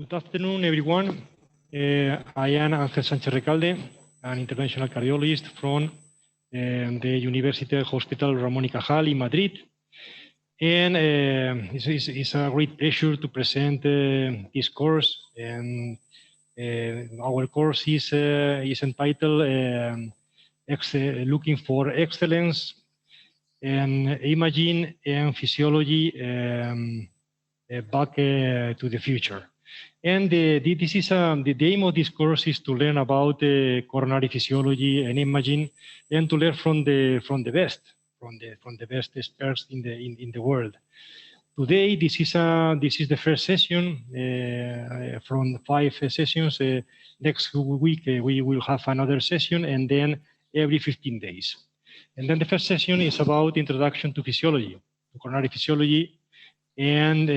Good afternoon, everyone. I am Ángel Sánchez Recalde, an interventional cardiologist from the University Hospital Ramón y Cajal in Madrid. And it's a great pleasure to present this course. And our course is entitled Looking for Excellence and Imaging and Physiology Back to the Future. And this is the aim of this course is to learn about coronary physiology and imaging, and to learn from the best experts in the world. Today, this is the first session from 5 sessions. Next week we will have another session, and then every 15 days. And then the first session is about introduction to physiology, to coronary physiology. And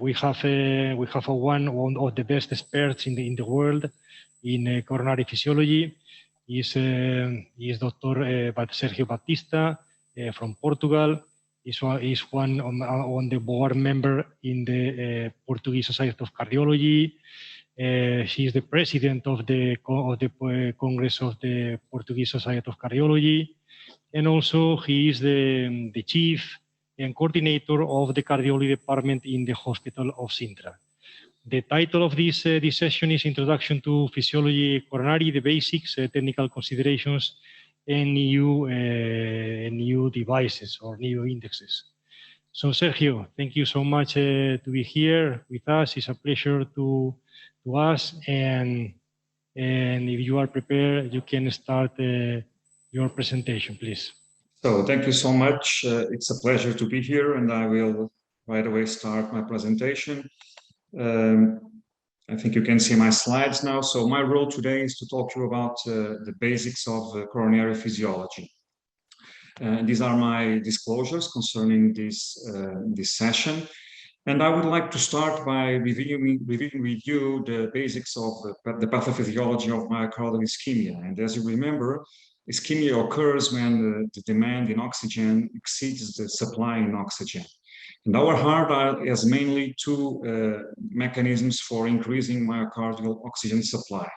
we have one of the best experts in the world in coronary physiology. Is Dr. Sergio Baptista from Portugal. Is one on the board member in the Portuguese Society of Cardiology. She is the president of the Congress of the Portuguese Society of Cardiology, and also he is the chief and coordinator of the cardiology department in the Hospital of Sintra. The title of this session is Introduction to Physiology Coronary, the Basics, Technical Considerations, and new devices or new indexes. So Sergio, thank you so much to be here with us. It's a pleasure to us. And if you are prepared, you can start your presentation, please. So thank you so much. It's a pleasure to be here, and I will right away start my presentation. I think you can see my slides now. So my role today is to talk to you about the basics of coronary physiology. These are my disclosures concerning this session. And I would like to start by reviewing with you the basics of the pathophysiology of myocardial ischemia. And as you remember, ischemia occurs when the demand in oxygen exceeds the supply in oxygen. And our heart has mainly 2 mechanisms for increasing myocardial oxygen supply.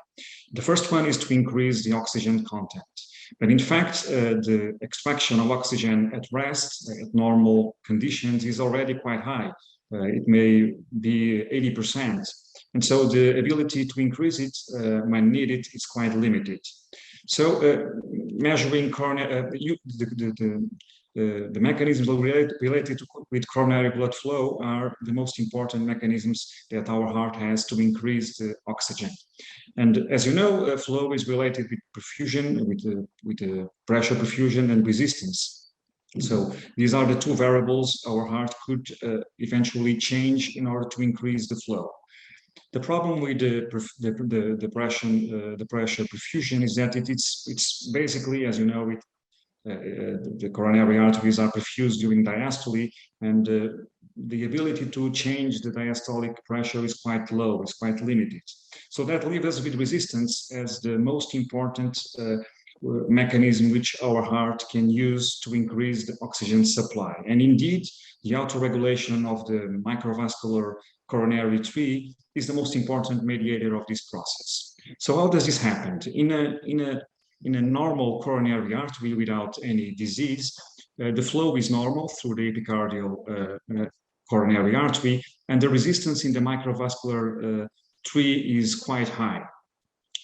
The first one is to increase the oxygen content. But in fact, the extraction of oxygen at rest, at normal conditions, is already quite high. It may be 80%. And so the ability to increase it when needed is quite limited. So measuring the mechanisms related with coronary blood flow are the most important mechanisms that our heart has to increase the oxygen. And as you know, flow is related with perfusion, with pressure perfusion and resistance. So these are the 2 variables our heart could eventually change in order to increase the flow. The problem with the pressure perfusion is that it's basically, as you know, the coronary arteries are perfused during diastole, and the ability to change the diastolic pressure is quite low, is quite limited. So that leaves us with resistance as the most important mechanism which our heart can use to increase the oxygen supply. And indeed, the autoregulation of the microvascular coronary tree is the most important mediator of this process. So how does this happen? In a normal coronary artery without any disease, the flow is normal through the epicardial coronary artery, and the resistance in the microvascular tree is quite high.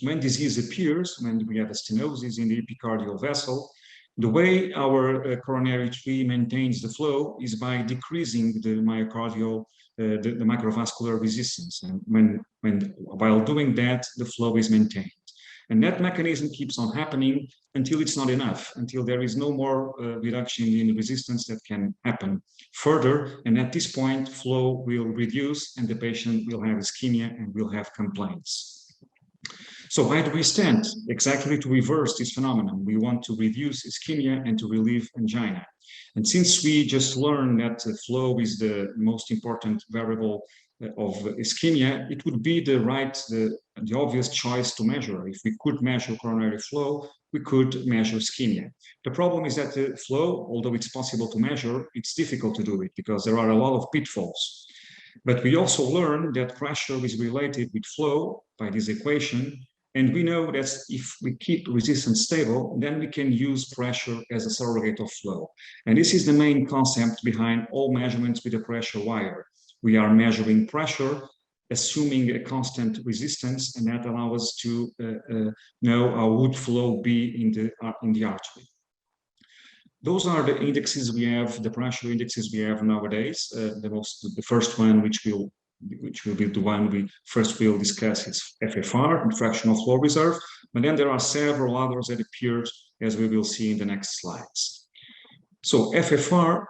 When disease appears, when we have a stenosis in the epicardial vessel, the way our coronary tree maintains the flow is by decreasing the myocardial, the microvascular resistance. And while doing that, the flow is maintained. And that mechanism keeps on happening until it's not enough, until there is no more reduction in resistance that can happen further. And at this point, flow will reduce and the patient will have ischemia and will have complaints. So why do we stand? Exactly to reverse this phenomenon. We want to reduce ischemia and to relieve angina. And since we just learned that flow is the most important variable of ischemia, it would be the obvious choice to measure. If we could measure coronary flow, we could measure ischemia. The problem is that the flow, although it's possible to measure, it's difficult to do it because there are a lot of pitfalls. But we also learn that pressure is related with flow by this equation. And we know that if we keep resistance stable, then we can use pressure as a surrogate of flow. And this is the main concept behind all measurements with a pressure wire. We are measuring pressure, assuming a constant resistance, and that allows us to know how would flow be in the artery. Those are the indexes we have, the pressure indexes we have nowadays. The first one, which will be the one we first will discuss, is FFR, fractional flow reserve. But then there are several others that appeared, as we will see in the next slides. So FFR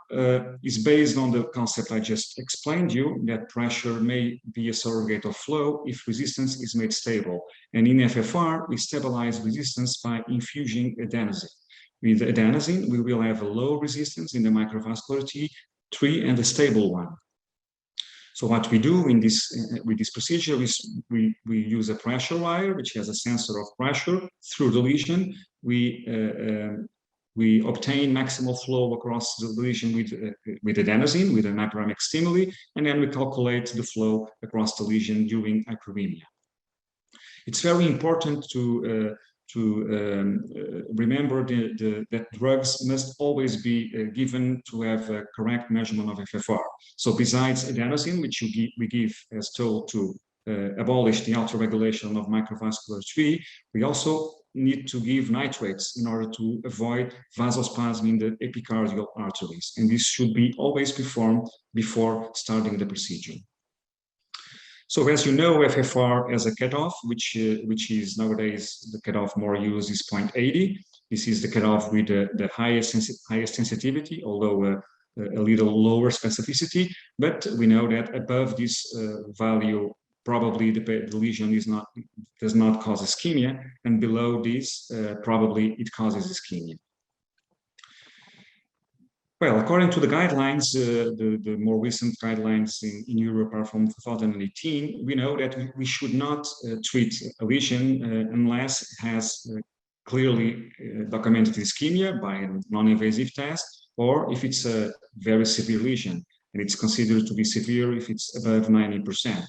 is based on the concept I just explained you, that pressure may be a surrogate of flow if resistance is made stable. And in FFR, we stabilize resistance by infusing adenosine. With adenosine, we will have a low resistance in the microvascular T3 and a stable one. So what we do in this with this procedure is we use a pressure wire, which has a sensor of pressure through the lesion. We obtain maximal flow across the lesion with adenosine, with an hyperemic stimuli, and then we calculate the flow across the lesion during hyperemia. It's very important to remember that drugs must always be given to have a correct measurement of FFR. So besides adenosine, which we give as told to abolish the autoregulation of microvascular tree, we also need to give nitrates in order to avoid vasospasm in the epicardial arteries. And this should be always performed before starting the procedure. So as you know, FFR has a cutoff, which is nowadays the cutoff more used is 0.80. This is the cutoff with the highest sensitivity, although a little lower specificity. But we know that above this value, probably the lesion does not cause ischemia, and below this, probably it causes ischemia. Well, according to the guidelines, the more recent guidelines in Europe are from 2018, we know that we should not treat a lesion unless it has clearly documented ischemia by a non-invasive test, or if it's a very severe lesion, and it's considered to be severe if it's above 90%.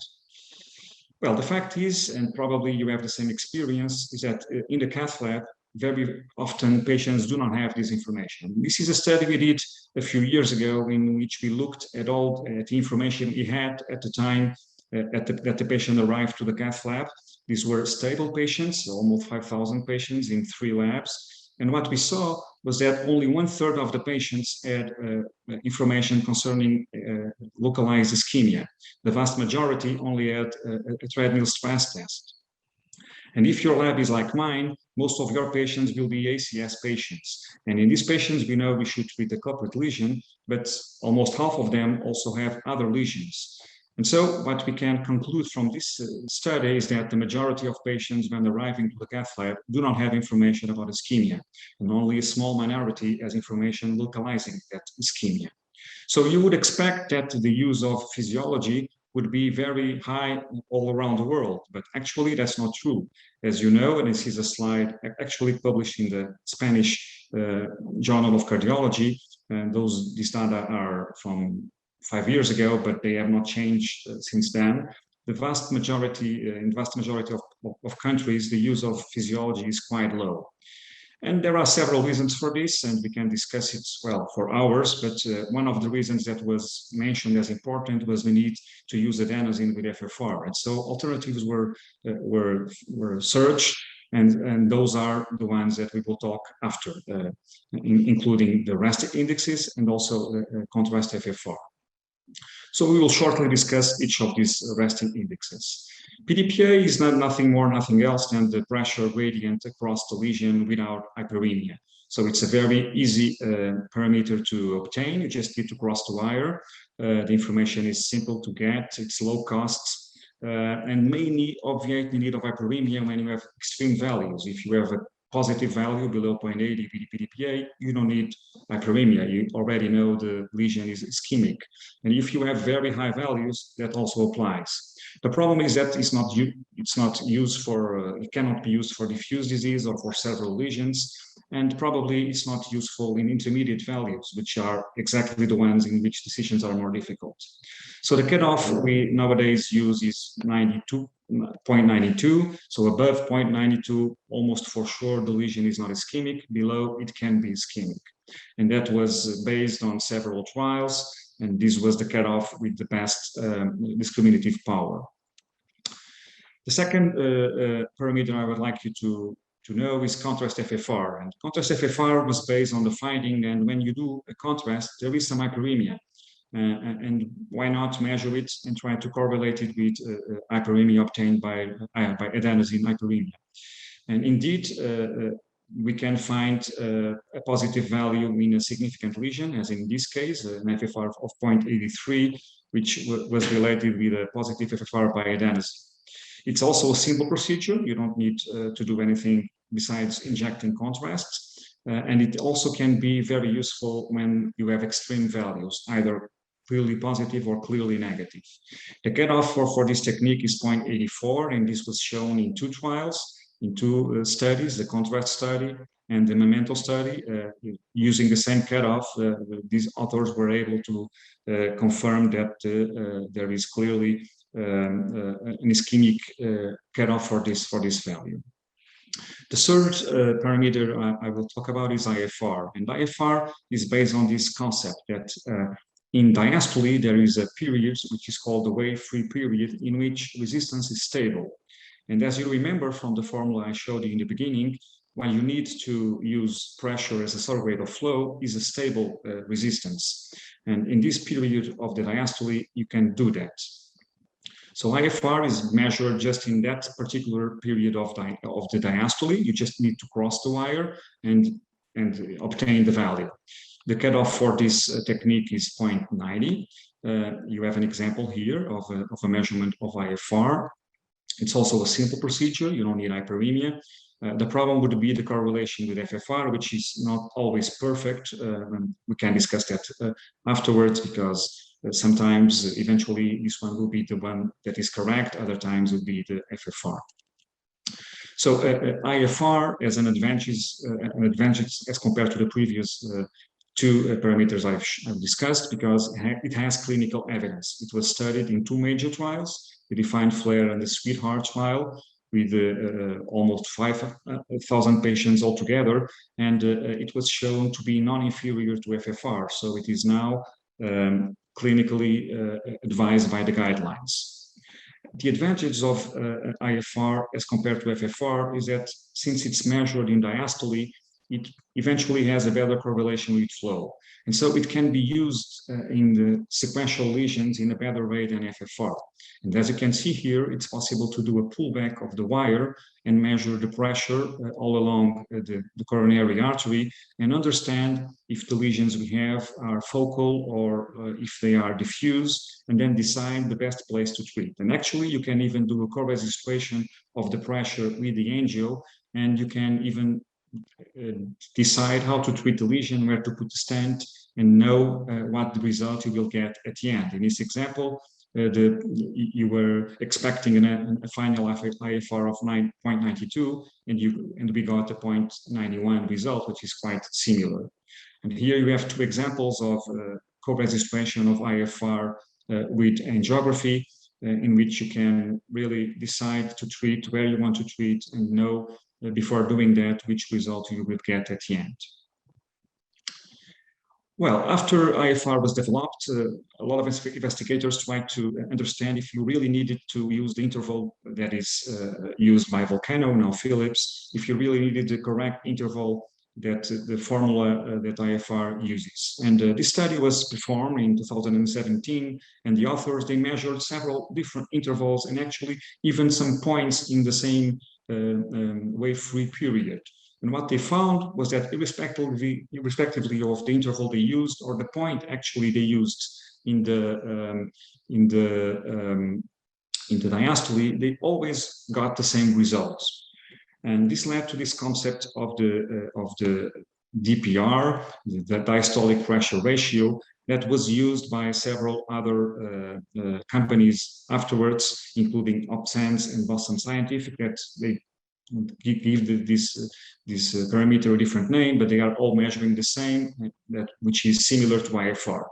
Well, the fact is, and probably you have the same experience, is that in the Cathlab, very often patients do not have this information. This is a study we did a few years ago in which we looked at all the information we had at the time that the patient arrived to the Cathlab. These were stable patients, almost 5,000 patients in 3 labs. And what we saw was that only 1/3 of the patients had information concerning localized ischemia. The vast majority only had a treadmill stress test. And if your lab is like mine, most of your patients will be ACS patients. And in these patients, we know we should treat the culprit lesion, but almost half of them also have other lesions. And so what we can conclude from this study is that the majority of patients when arriving to the Cathlab do not have information about ischemia, and only a small minority has information localizing that ischemia. So you would expect that the use of physiology would be very high all around the world, but actually that's not true. As you know, and this is a slide actually published in the Spanish Journal of Cardiology, and these data are from 5 years ago, but they have not changed since then. The vast majority, in vast majority of countries, the use of physiology is quite low. And there are several reasons for this, and we can discuss it, well, for hours, but one of the reasons that was mentioned as important was the need to use adenosine with FFR. And so alternatives were searched, and those are the ones that we will talk after, including the RAST indexes and also contrast FFR. So we will shortly discuss each of these resting indexes. PDPA is nothing more, nothing else than the pressure gradient across the lesion without hyperemia. So it's a very easy parameter to obtain. You just need to cross the wire. The information is simple to get. It's low costs and may obviate the need of hyperemia when you have extreme values. If you have a positive value below 0.80 PDPA, you don't need hyperemia. You already know the lesion is ischemic. And if you have very high values, that also applies. The problem is that it's not used for, it cannot be used for diffuse disease or for several lesions. And probably it's not useful in intermediate values, which are exactly the ones in which decisions are more difficult. So the cutoff we nowadays use is 92.92. So above 0.92, almost for sure the lesion is not ischemic. Below, it can be ischemic. And that was based on several trials. And this was the cutoff with the best discriminative power. The second parameter I would like you to know is contrast FFR. And contrast FFR was based on the finding, and when you do a contrast, there is some hyperemia. And why not measure it and try to correlate it with hyperemia obtained by adenosine hyperemia. And indeed, we can find a positive value in a significant lesion, as in this case, an FFR of 0.83, which was related with a positive FFR by adenosine. It's also a simple procedure. You don't need to do anything besides injecting contrast. And it also can be very useful when you have extreme values, either clearly positive or clearly negative. The cutoff for this technique is 0.84, and this was shown in two trials, in two studies, the contrast study and the memento study. Using the same cutoff, these authors were able to confirm that there is clearly an ischemic cutoff for this value. The third parameter I will talk about is IFR, and IFR is based on this concept that in diastole there is a period which is called the wave-free period, in which resistance is stable. And as you remember from the formula I showed you in the beginning, when you need to use pressure as a surrogate of flow is a stable resistance. And in this period of the diastole, you can do that. So IFR is measured just in that particular period of the diastole. You just need to cross the wire and obtain the value. The cutoff for this technique is 0.90. You have an example here of a measurement of IFR. It's also a simple procedure. You don't need hyperemia. The problem would be the correlation with FFR, which is not always perfect. We can discuss that afterwards, because sometimes eventually this one will be the one that is correct, other times will be the FFR. So IFR as an advantage as compared to the previous two parameters I've discussed, because it has clinical evidence. It was studied in two major trials, the Defined Flare and the Sweetheart trial, with almost 5,000 patients altogether, and it was shown to be non-inferior to FFR. So it is now clinically advised by the guidelines. The advantage of IFR as compared to FFR is that since it's measured in diastole, it eventually has a better correlation with flow. And so it can be used in the sequential lesions in a better way than FFR. And as you can see here, it's possible to do a pullback of the wire and measure the pressure all along the coronary artery and understand if the lesions we have are focal or if they are diffuse, and then decide the best place to treat. And actually, you can even do a co-registration of the pressure with the angio, and you can even decide how to treat the lesion, where to put the stent, and know what the result you will get at the end. In this example, you were expecting a final IFR of 9.92, and we got a 0.91 result, which is quite similar. And here you have two examples of co-registration of IFR with angiography, in which you can really decide to treat where you want to treat and know before doing that which result you will get at the end. Well, after IFR was developed, a lot of investigators tried to understand if you really needed to use the interval that is used by Volcano, now Philips, if you really needed the correct interval that the formula that IFR uses. And this study was performed in 2017, and the authors, they measured several different intervals and actually even some points in the same wave-free period. And what they found was that irrespectively of the interval they used or the point actually they used in the diastole, they always got the same results. And this led to this concept of the DPR, the diastolic pressure ratio, that was used by several other companies afterwards, including Opsense and Boston Scientific, that they give this parameter a different name, but they are all measuring the same, which is similar to IFR.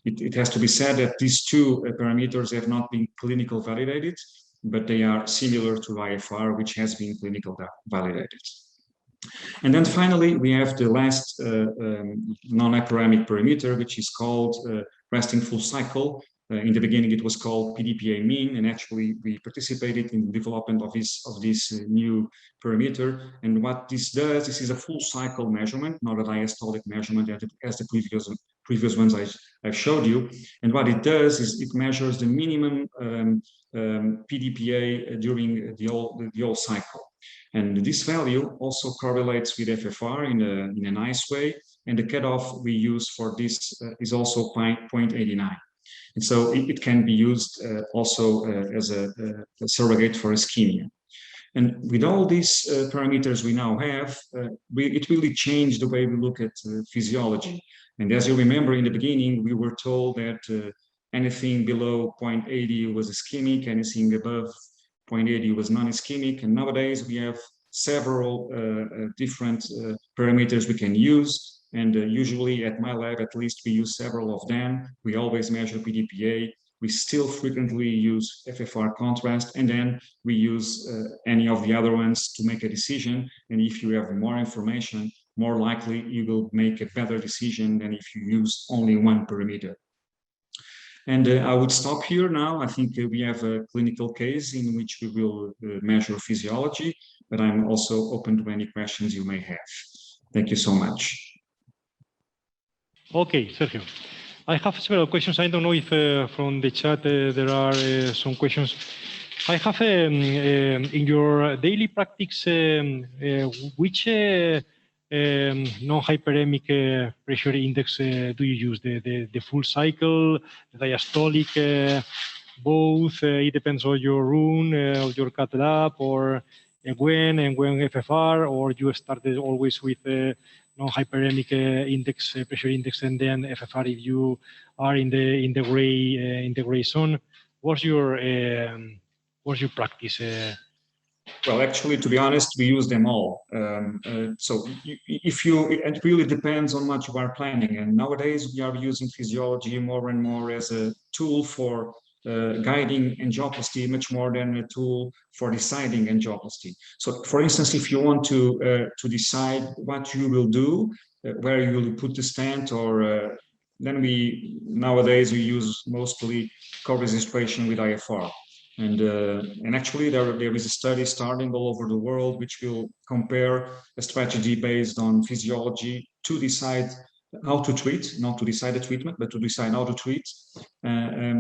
It has to be said that these two parameters have not been clinical validated, but they are similar to IFR, which has been clinical validated. And then finally, we have the last non-hyperemic parameter, which is called resting full cycle. In the beginning, it was called PDPA mean, and actually we participated in the development of this new parameter. And what this does, this is a full cycle measurement, not a diastolic measurement as the previous ones I showed you. And what it does is it measures the minimum PDPA during the whole cycle. And this value also correlates with FFR in a nice way. And the cutoff we use for this is also 0.89. And so it can be used also as a surrogate for ischemia. And with all these parameters we now have, it really changed the way we look at physiology. And as you remember in the beginning, we were told that anything below 0.80 was ischemic, anything above 0.80 was non-ischemic. And nowadays we have several different parameters we can use. And usually at my lab, at least, we use several of them. We always measure PDPA. We still frequently use FFR contrast, and then we use any of the other ones to make a decision. And if you have more information, more likely you will make a better decision than if you use only one parameter. And I would stop here now. I think we have a clinical case in which we will measure physiology, but I'm also open to any questions you may have. Thank you so much. Okay, Sergio. I have several questions. I don't know if from the chat there are some questions. I have in your daily practice, which non-hyperemic pressure index do you use? The full cycle, the diastolic, both? It depends on your room, of your Cathlab, or when FFR, or you started always with non-hyperemic index, pressure index, and then FFR if you are in the gray zone. What's your practice? Well, actually, to be honest, we use them all. So it really depends on much of our planning. And nowadays we are using physiology more and more as a tool for guiding angioplasty much more than a tool for deciding angioplasty. So, for instance, if you want to decide what you will do, where you will put the stent, or then nowadays we use mostly co-registration with IFR. And actually there is a study starting all over the world which will compare a strategy based on physiology to decide how to treat, not to decide the treatment, but to decide how to treat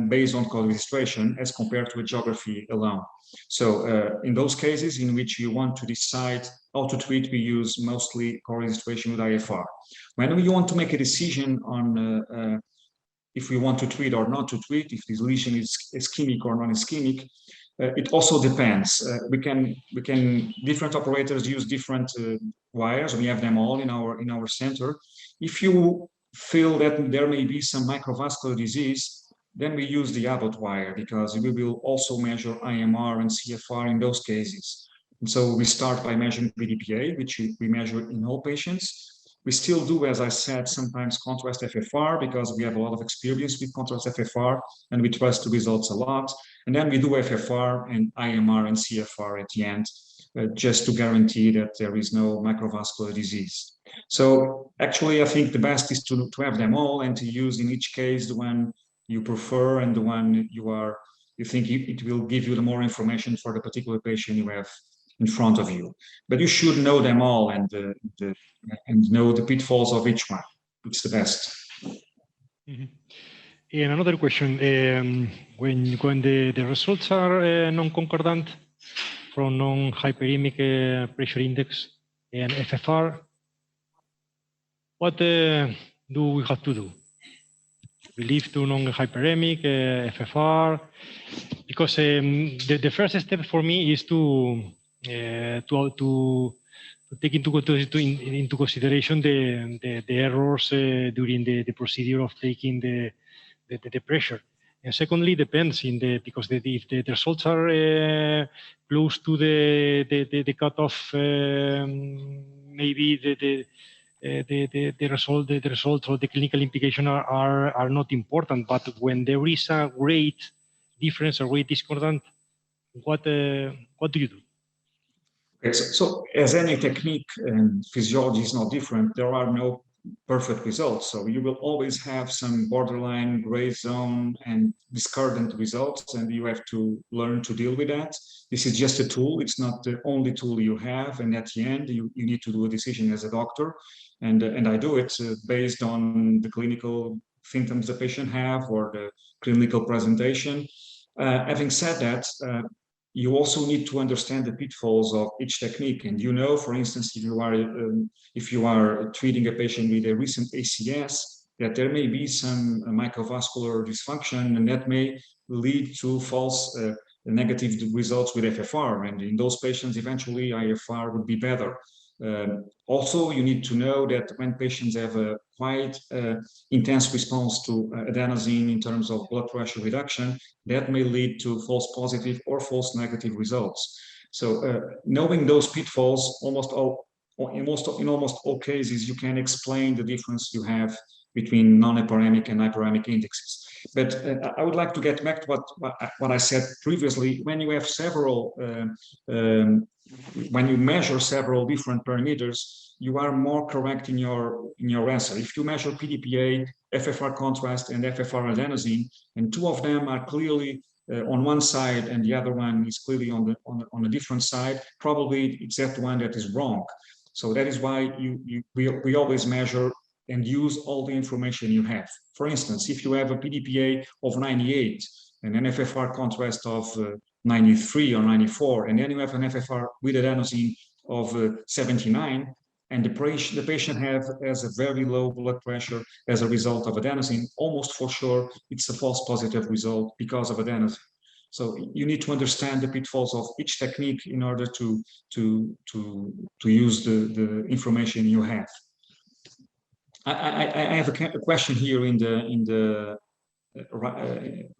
based on co-registration as compared to a geography alone. So in those cases in which you want to decide how to treat, we use mostly co-registration with IFR. When we want to make a decision on if we want to treat or not to treat, if this lesion is ischemic or non-ischemic, it also depends. Different operators use different wires. We have them all in our center. If you feel that there may be some microvascular disease, then we use the Abbott wire because we will also measure IMR and CFR in those cases. And so we start by measuring PDPA, which we measure in all patients. We still do, as I said, sometimes contrast FFR because we have a lot of experience with contrast FFR and we trust the results a lot. And then we do FFR and IMR and CFR at the end, just to guarantee that there is no microvascular disease. So actually, I think the best is to have them all and to use in each case the one you prefer and the one you think it will give you the more information for the particular patient you have in front of you. But you should know them all and know the pitfalls of each one. It's the best. Mm-hmm. And another question, when the results are non-concordant from non-hyperemic pressure index and FFR, what do we have to do? We leave to non-hyperemic, FFR, because the first step for me is to take into consideration the errors during the procedure of taking the pressure. And secondly, depends because if the results are close to the cutoff, maybe the results or the clinical implication are not important. But when there is a great difference or great discordant, what do you do? Okay, so as any technique, and physiology is not different, there are no perfect results. So you will always have some borderline, gray zone, and discordant results, and you have to learn to deal with that. This is just a tool. It's not the only tool you have. And at the end, you need to do a decision as a doctor. And I do it based on the clinical symptoms the patient have or the clinical presentation. Having said that, you also need to understand the pitfalls of each technique. And you know, for instance, if you are treating a patient with a recent ACS, that there may be some microvascular dysfunction, and that may lead to false negative results with FFR. And in those patients, eventually IFR would be better. Also, you need to know that when patients have a quite intense response to adenosine in terms of blood pressure reduction, that may lead to false positive or false negative results. So knowing those pitfalls, in almost all cases, you can explain the difference you have between non-hyperemic and hyperemic indexes. But I would like to get back to what I said previously. When you have several, when you measure several different parameters, you are more correct in your answer. If you measure PDPA, FFR contrast, and FFR adenosine, and two of them are clearly on one side and the other one is clearly on a different side, probably it's that one that is wrong. So that is why we always measure and use all the information you have. For instance, if you have a PDPA of 98 and an FFR contrast of 93 or 94, and then you have an FFR with adenosine of 79, and the patient has a very low blood pressure as a result of adenosine, almost for sure it's a false positive result because of adenosine. So you need to understand the pitfalls of each technique in order to use the information you have. I have a question here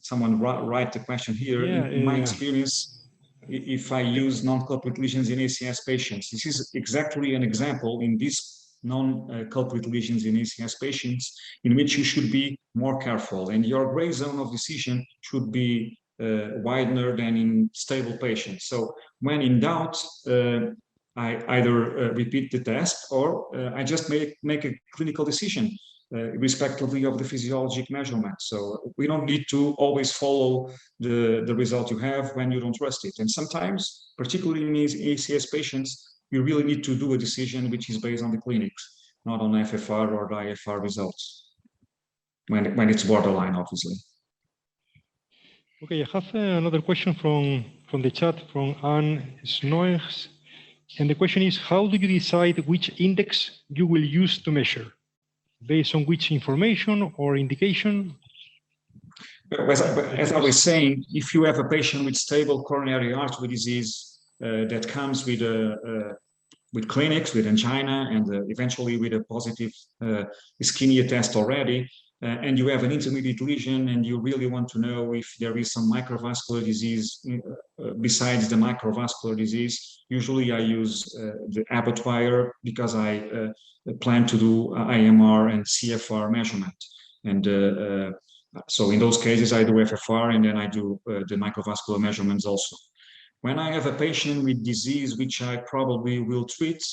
someone write the question here. Yeah, in my experience, if I use non-culprit lesions in ACS patients, this is exactly an example in these non-culprit lesions in ACS patients in which you should be more careful, and your gray zone of decision should be wider than in stable patients. So when in doubt, I either repeat the test or I just make a clinical decision respectively of the physiologic measurement. So we don't need to always follow the result you have when you don't trust it. And sometimes, particularly in ACS patients, you really need to do a decision which is based on the clinics, not on FFR or IFR results, when it's borderline, obviously. Okay, I have another question from the chat from Anne Snoers. And the question is, how do you decide which index you will use to measure? Based on which information or indication? As I was saying, if you have a patient with stable coronary artery disease that comes with clinics, with angina, and eventually with a positive ischemia test already, and you have an intermediate lesion and you really want to know if there is some microvascular disease besides the microvascular disease, usually I use the Abbott wire because I plan to do IMR and CFR measurement. And so in those cases, I do FFR and then I do the microvascular measurements also. When I have a patient with disease, which I probably will treat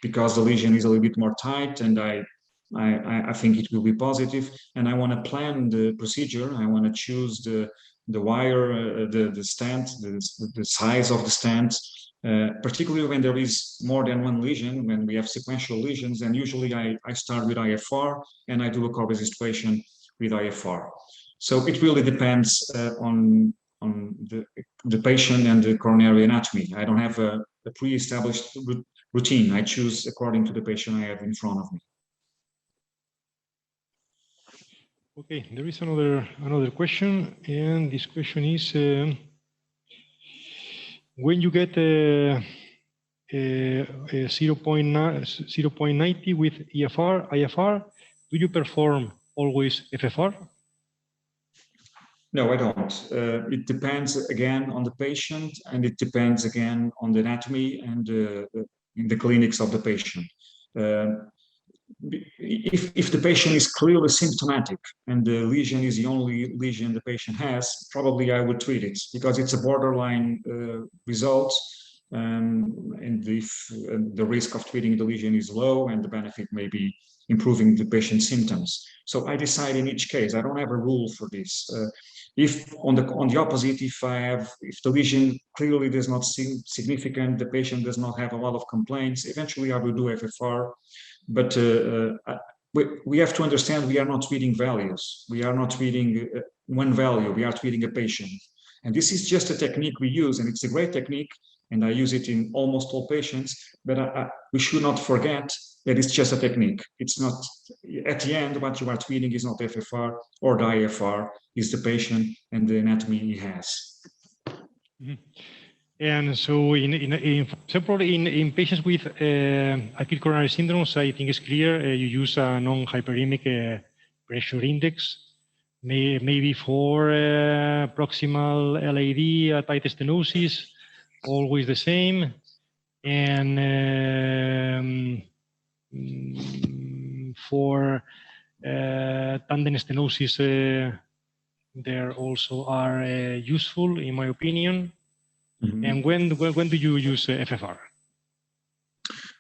because the lesion is a little bit more tight and I think it will be positive, and I want to plan the procedure. I want to choose the wire, the stent, the size of the stent, particularly when there is more than one lesion, when we have sequential lesions, and usually I start with IFR and I do a co-registration with IFR. So it really depends on the patient and the coronary anatomy. I don't have a pre-established routine. I choose according to the patient I have in front of me. Okay, there is another question, and this question is: when you get a 0.90 with IFR, do you perform always FFR? No, I don't. It depends again on the patient, and it depends again on the anatomy and in the clinics of the patient. If the patient is clearly symptomatic and the lesion is the only lesion the patient has, probably I would treat it because it's a borderline result. And if the risk of treating the lesion is low and the benefit may be improving the patient's symptoms. So I decide in each case. I don't have a rule for this. If on the opposite, if the lesion clearly does not seem significant, the patient does not have a lot of complaints, eventually I will do FFR. But we have to understand we are not treating values. We are not treating one value. We are treating a patient. And this is just a technique we use, and it's a great technique, and I use it in almost all patients. But we should not forget that it's just a technique. It's not, at the end, what you are treating is not FFR or the IFR, is the patient and the anatomy he has. Mm-hmm. And so in patients with acute coronary syndromes, I think it's clear you use a non-hyperemic pressure index, maybe for proximal LAD, tight stenosis, always the same. And for tandem stenosis, there also are useful, in my opinion. Mm-hmm. And when do you use FFR?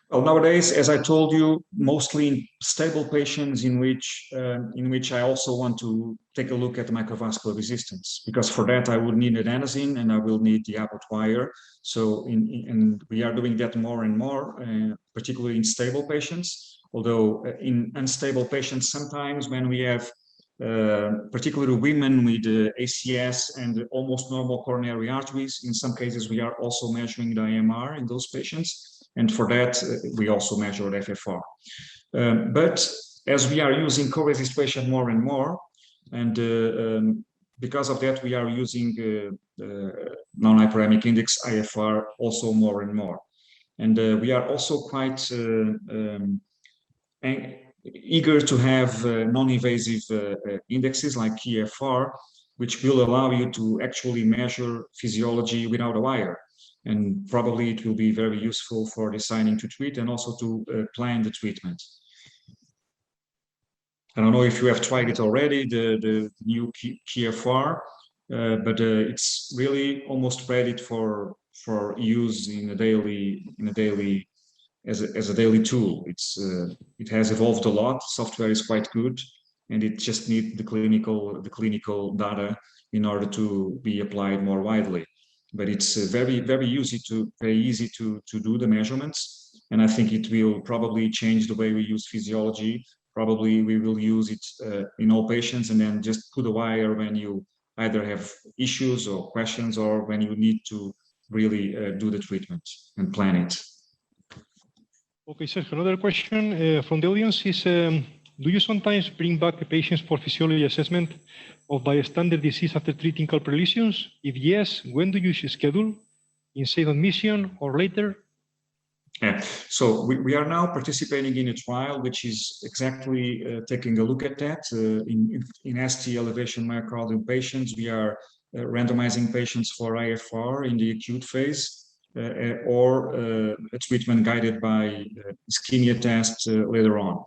Well, nowadays, as I told you, mostly in stable patients in which I also want to take a look at the microvascular resistance, because for that I would need adenosine and I will need the Abbott wire. So and we are doing that more and more, particularly in stable patients. Although in unstable patients, sometimes when we have particularly women with ACS and almost normal coronary arteries, in some cases we are also measuring the IMR in those patients. And for that, we also measure FFR. But as we are using co-resist patient more and more, and because of that, we are using non-hyperemic index IFR also more and more. And we are also quite eager to have non-invasive indexes like EFR, which will allow you to actually measure physiology without a wire. And probably it will be very useful for deciding to treat and also to plan the treatment. I don't know if you have tried it already, the new KFR, but it's really almost ready for use in a daily as a daily tool. It has evolved a lot. Software is quite good, and it just needs the clinical data in order to be applied more widely. But it's very easy to do the measurements, and I think it will probably change the way we use physiology. Probably we will use it in all patients, and then just put a wire when you either have issues or questions, or when you need to really do the treatment and plan it. Okay, Sergio, another question from the audience is, do you sometimes bring back patients for physiology assessment of bystander disease after treating calprate lesions? If yes, when do you schedule? In safe admission or later? Yeah. So we are now participating in a trial which is exactly taking a look at that. In ST elevation myocardial patients, we are randomizing patients for IFR in the acute phase or a treatment guided by ischemia test later on.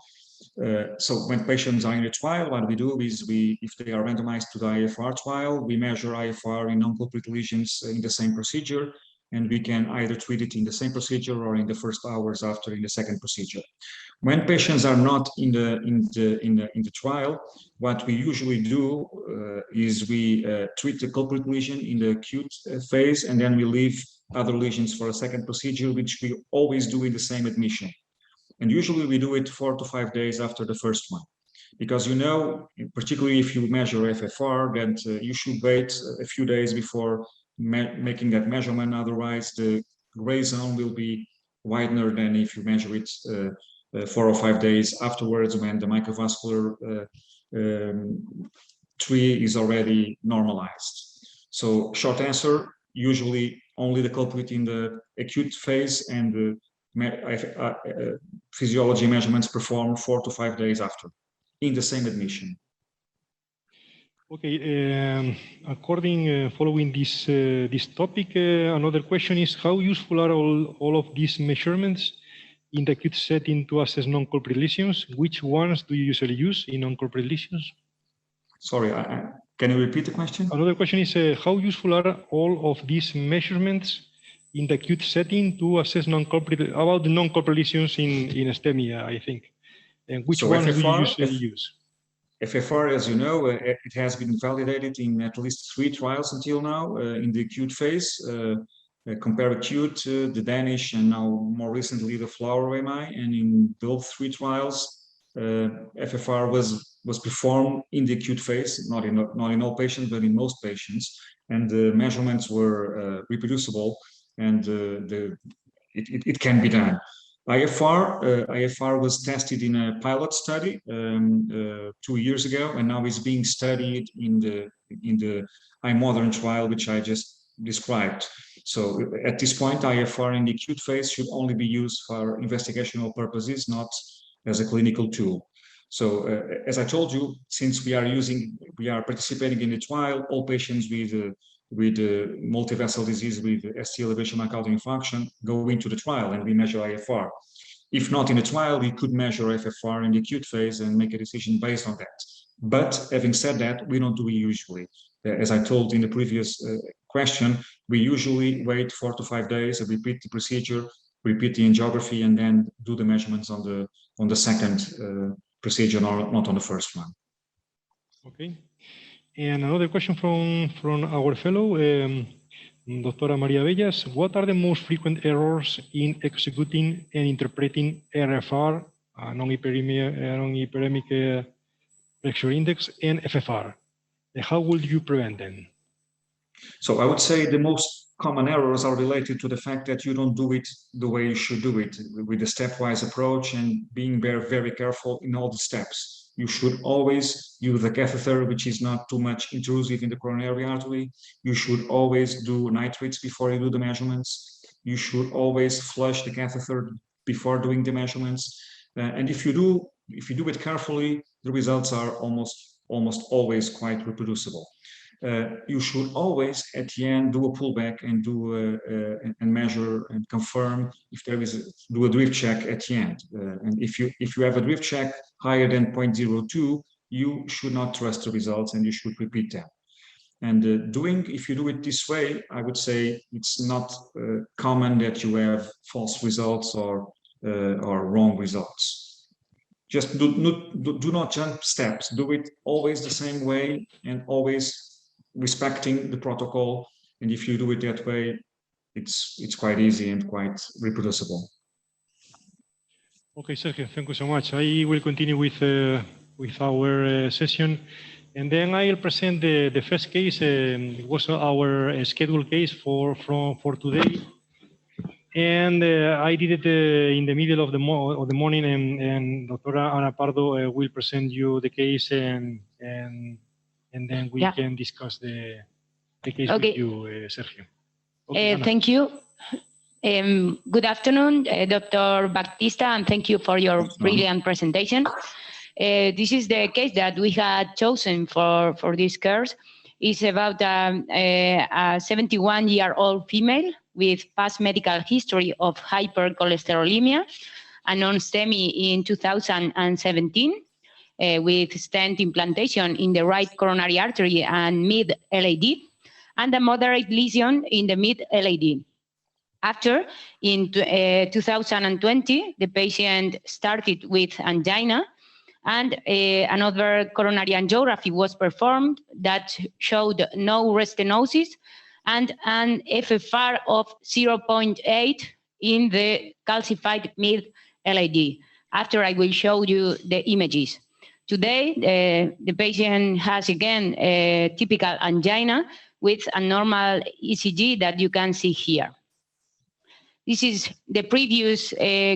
So when patients are in a trial, what we do is if they are randomized to the IFR trial, we measure IFR in non-culprit lesions in the same procedure, and we can either treat it in the same procedure or in the first hours after in the second procedure. When patients are not in the trial, what we usually do is we treat the culprit lesion in the acute phase, and then we leave other lesions for a second procedure, which we always do in the same admission. And usually we do it 4 to 5 days after the first one, because particularly if you measure FFR, that you should wait a few days before making that measurement. Otherwise, the gray zone will be wider than if you measure it 4 or 5 days afterwards, when the microvascular tree is already normalized. So short answer, usually only the culprit in the acute phase, and the physiology measurements performed 4 to 5 days after in the same admission. Okay, following this topic, another question is how useful are all of these measurements in the acute setting to assess non-corporate lesions? Which ones do you usually use in non-corporate lesions? Sorry, can you repeat the question? Another question is how useful are all of these measurements in the acute setting to assess about the non-corporate lesions in STEMI, I think. And which ones do you usually use? FFR, as you know, it has been validated in at least 3 trials until now in the acute phase. Compare acute, the Danish, and now more recently the Flower MI. And in those 3 trials, FFR was performed in the acute phase, not in all patients, but in most patients. And the measurements were reproducible, and it can be done. IFR was tested in a pilot study 2 years ago, and now is being studied in the iModern trial, which I just described. So at this point, IFR in the acute phase should only be used for investigational purposes, not as a clinical tool. So as I told you, since we are participating in the trial, all patients with multivessel disease with ST elevation myocardial infarction go into the trial, and we measure IFR. If not in the trial, we could measure FFR in the acute phase and make a decision based on that. But having said that, we don't do it usually. As I told in the previous question, we usually wait 4 to 5 days and repeat the procedure, repeat the angiography, and then do the measurements on the second procedure, not on the first one. Okay. And another question from our fellow, Doctora Maria Bellas. What are the most frequent errors in executing and interpreting RFR, non-hyperemic pressure index, and FFR? And how would you prevent them? So I would say the most common errors are related to the fact that you don't do it the way you should do it, with a stepwise approach and being very careful in all the steps. You should always use a catheter which is not too much intrusive in the coronary artery. You should always do nitrates before you do the measurements. You should always flush the catheter before doing the measurements. And if you do it carefully, the results are almost always quite reproducible. You should always at the end do a pullback and and measure and confirm if there is do a drift check at the end. And if you have a drift check higher than 0.02, you should not trust the results and you should repeat them. And if you do it this way, I would say it's not common that you have false results or wrong results. Just do not jump steps. Do it always the same way and always respecting the protocol. And if you do it that way, it's quite easy and quite reproducible. Okay, Sergio, thank you so much. I will continue with our session, and then I'll present the first case. It was our scheduled case for today. And I did it in the middle of the morning, and Doctora Ana Pardo will present you the case, and then we can discuss the case with you, Sergio. Okay, thank you. Good afternoon, Dr. Baptista, and thank you for your brilliant presentation. This is the case that we had chosen for this course. It's about a 71-year-old female with past medical history of hypercholesterolemia and on STEMI in 2017 with stent implantation in the right coronary artery and mid-LAD and a moderate lesion in the mid-LAD. After, in 2020, the patient started with angina, and another coronary angiography was performed that showed no restenosis and an FFR of 0.8 in the calcified mid-LAD. After, I will show you the images. Today, the patient has again a typical angina with a normal ECG that you can see here. This is the previous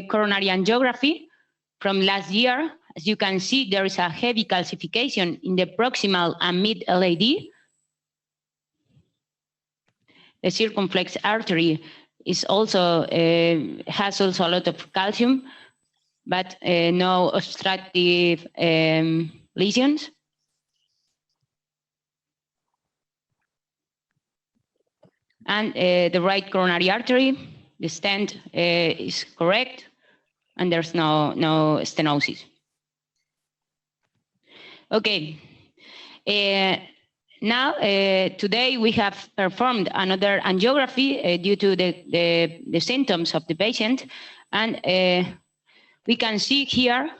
coronary angiography from last year. As you can see, there is a heavy calcification in the proximal and mid-LAD. The circumflex artery is also has also a lot of calcium, but no obstructive lesions. And the right coronary artery, the stent is correct, and there's no stenosis. Okay. Now, today we have performed another angiography due to the symptoms of the patient, and we can see here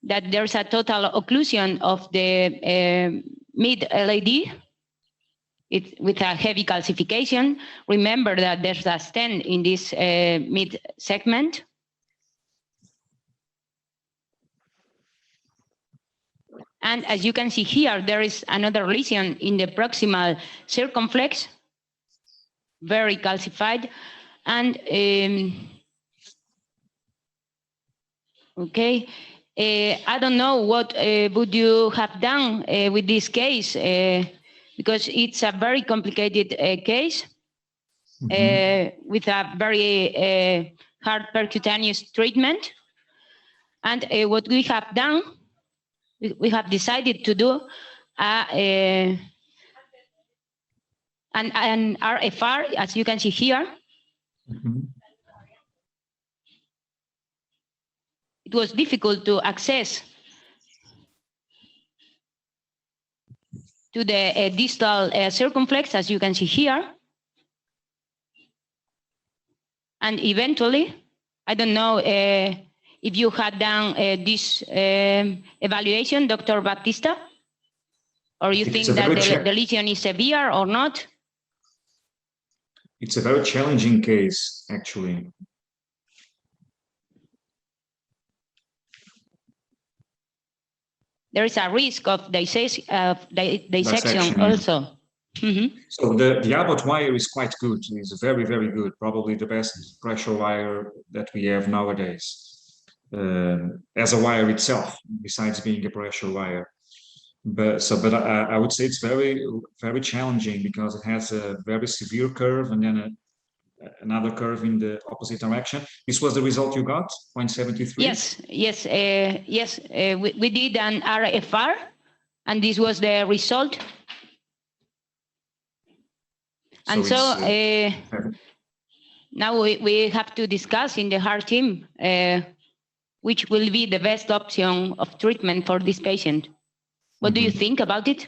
that there's a total occlusion of the mid-LAD with a heavy calcification. Remember that there's a stent in this mid segment. And as you can see here, there is another lesion in the proximal circumflex, very calcified. And okay, I don't know what would you have done with this case, because it's a very complicated case with a very hard percutaneous treatment. And what we have done, we have decided to do an RFR, as you can see here. It was difficult to access to the distal circumflex, as you can see here. And eventually, I don't know if you had done this evaluation, Dr. Baptista, or you think that the lesion is severe or not? It's a very challenging case, actually. There is a risk of dissection also. So the Abbott wire is quite good. It's very, very good. Probably the best pressure wire that we have nowadays. As a wire itself, besides being a pressure wire. But I would say it's very, very challenging because it has a very severe curve and then another curve in the opposite direction. This was the result you got, 0.73? Yes. We did an RFR, and this was the result. And so now we have to discuss in the heart team which will be the best option of treatment for this patient. What do you think about it?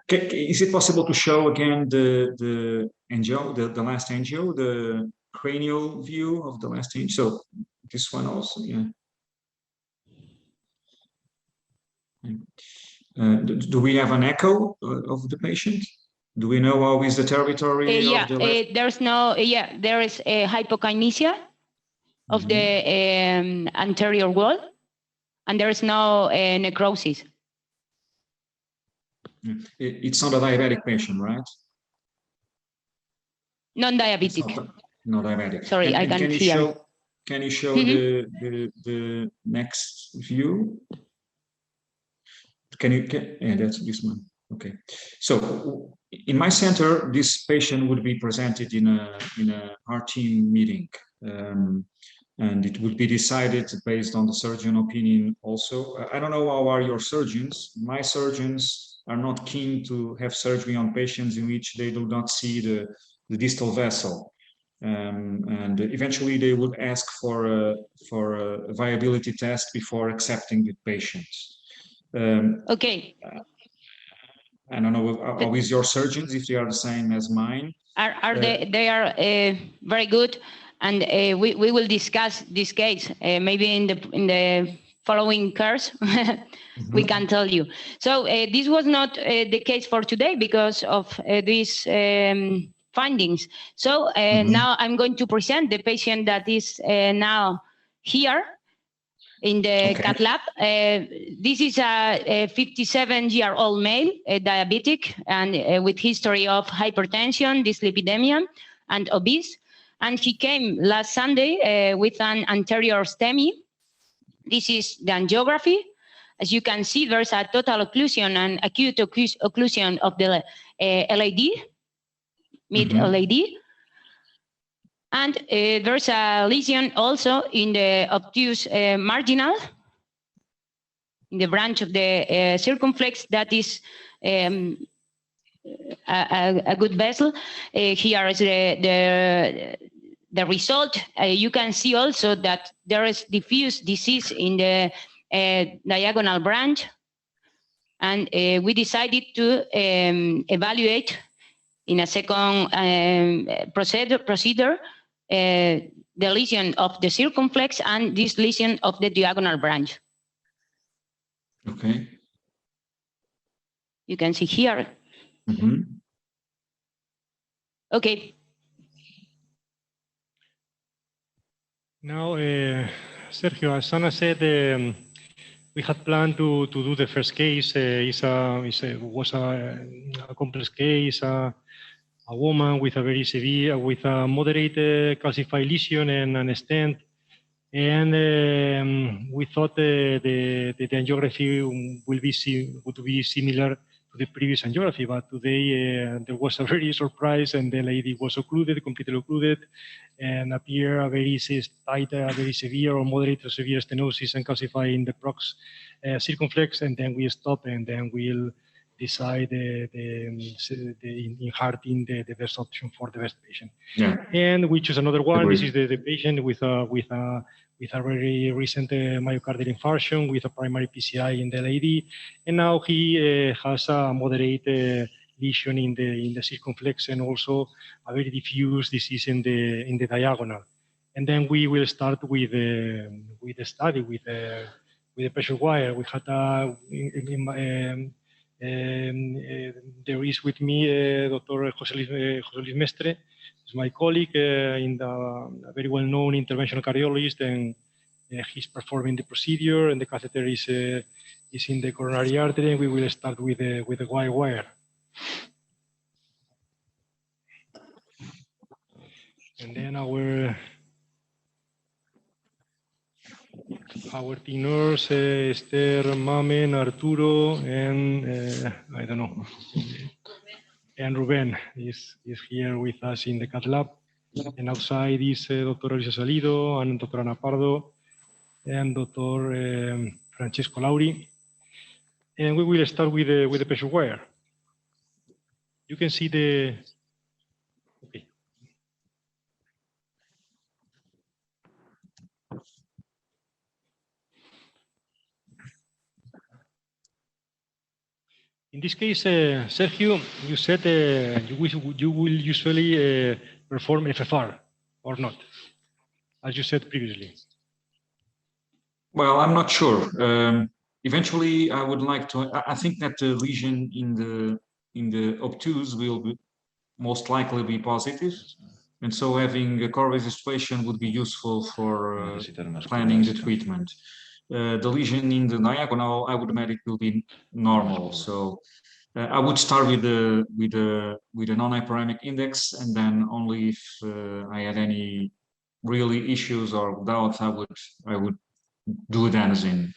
Is it possible to show again the angio, the last angio, the cranial view of the last angio? So this one also, yeah. Do we have an echo of the patient? Do we know how is the territory of the left? There's no, there is a hypokinesia of the anterior wall, and there is no necrosis. It's not a diabetic patient, right? Non-diabetic. No diabetic. Sorry, I can't hear. Can you show the next view? Yeah, that's this one. Okay. So in my center, this patient would be presented in a heart team meeting. And it would be decided based on the surgeon opinion also. I don't know how are your surgeons. My surgeons are not keen to have surgery on patients in which they do not see the distal vessel. And eventually they would ask for a viability test before accepting the patients. Okay. I don't know how is your surgeons, if they are the same as mine. They are very good. And we will discuss this case maybe in the following course. We can tell you. So this was not the case for today because of these findings. So now I'm going to present the patient that is now here in the Cathlab. This is a 57-year-old male, diabetic, and with history of hypertension, dyslipidemia, and obese. And he came last Sunday with an anterior STEMI. This is the angiography. As you can see, there's a total occlusion and acute occlusion of the LAD, mid-LAD. And there's a lesion also in the obtuse marginal, in the branch of the circumflex that is a good vessel. Here is the result. You can see also that there is diffuse disease in the diagonal branch, and we decided to evaluate in a second procedure the lesion of the circumflex and this lesion of the diagonal branch. Okay. You can see here. Mm-hmm. Okay. Now, Sergio, as Ana said, we had planned to do the first case. Was a complex case, a woman with a very severe, with a moderate calcified lesion and a stent. And we thought the angiography would be similar to the previous angiography, but today there was a very surprise, and the lady was occluded, completely occluded, and appeared a very tight, very severe or moderate to severe stenosis and calcify in the prox circumflex, and then we stop, and then we'll decide in hearting the best option for the best patient. Yeah. And we choose another one. Agreed. This is the patient with a very recent myocardial infarction with a primary PCI in the LAD, and now he has a moderate lesion in the circumflex and also a very diffuse disease in the diagonal. And then we will start with the study with the pressure wire. We had there is with me Dr. José Luis Mestre. He's my colleague, a very well-known interventional cardiologist, and he's performing the procedure, and the catheter is in the coronary artery, and we will start with the white wire. And then our team nurse, Esther, Mamen, Arturo, and I don't know. And Ruben is here with us in the Cathlab. And outside is Dr. Elisa Salido and Dr. Ana Pardo and Dr. Francesco Lauri. And we will start with the pressure wire. You can see the... Okay. In this case, Sergio, you said you will usually perform FFR or not, as you said previously. Well, I'm not sure. Eventually, I would like to. I think that the lesion in the obtuse will most likely be positive, and so having a core registration would be useful for planning the treatment. The lesion in the diagonal, I would imagine, will be normal. So I would start with a non-hyperemic index, and then only if I had any really issues or doubts, I would do adenosine.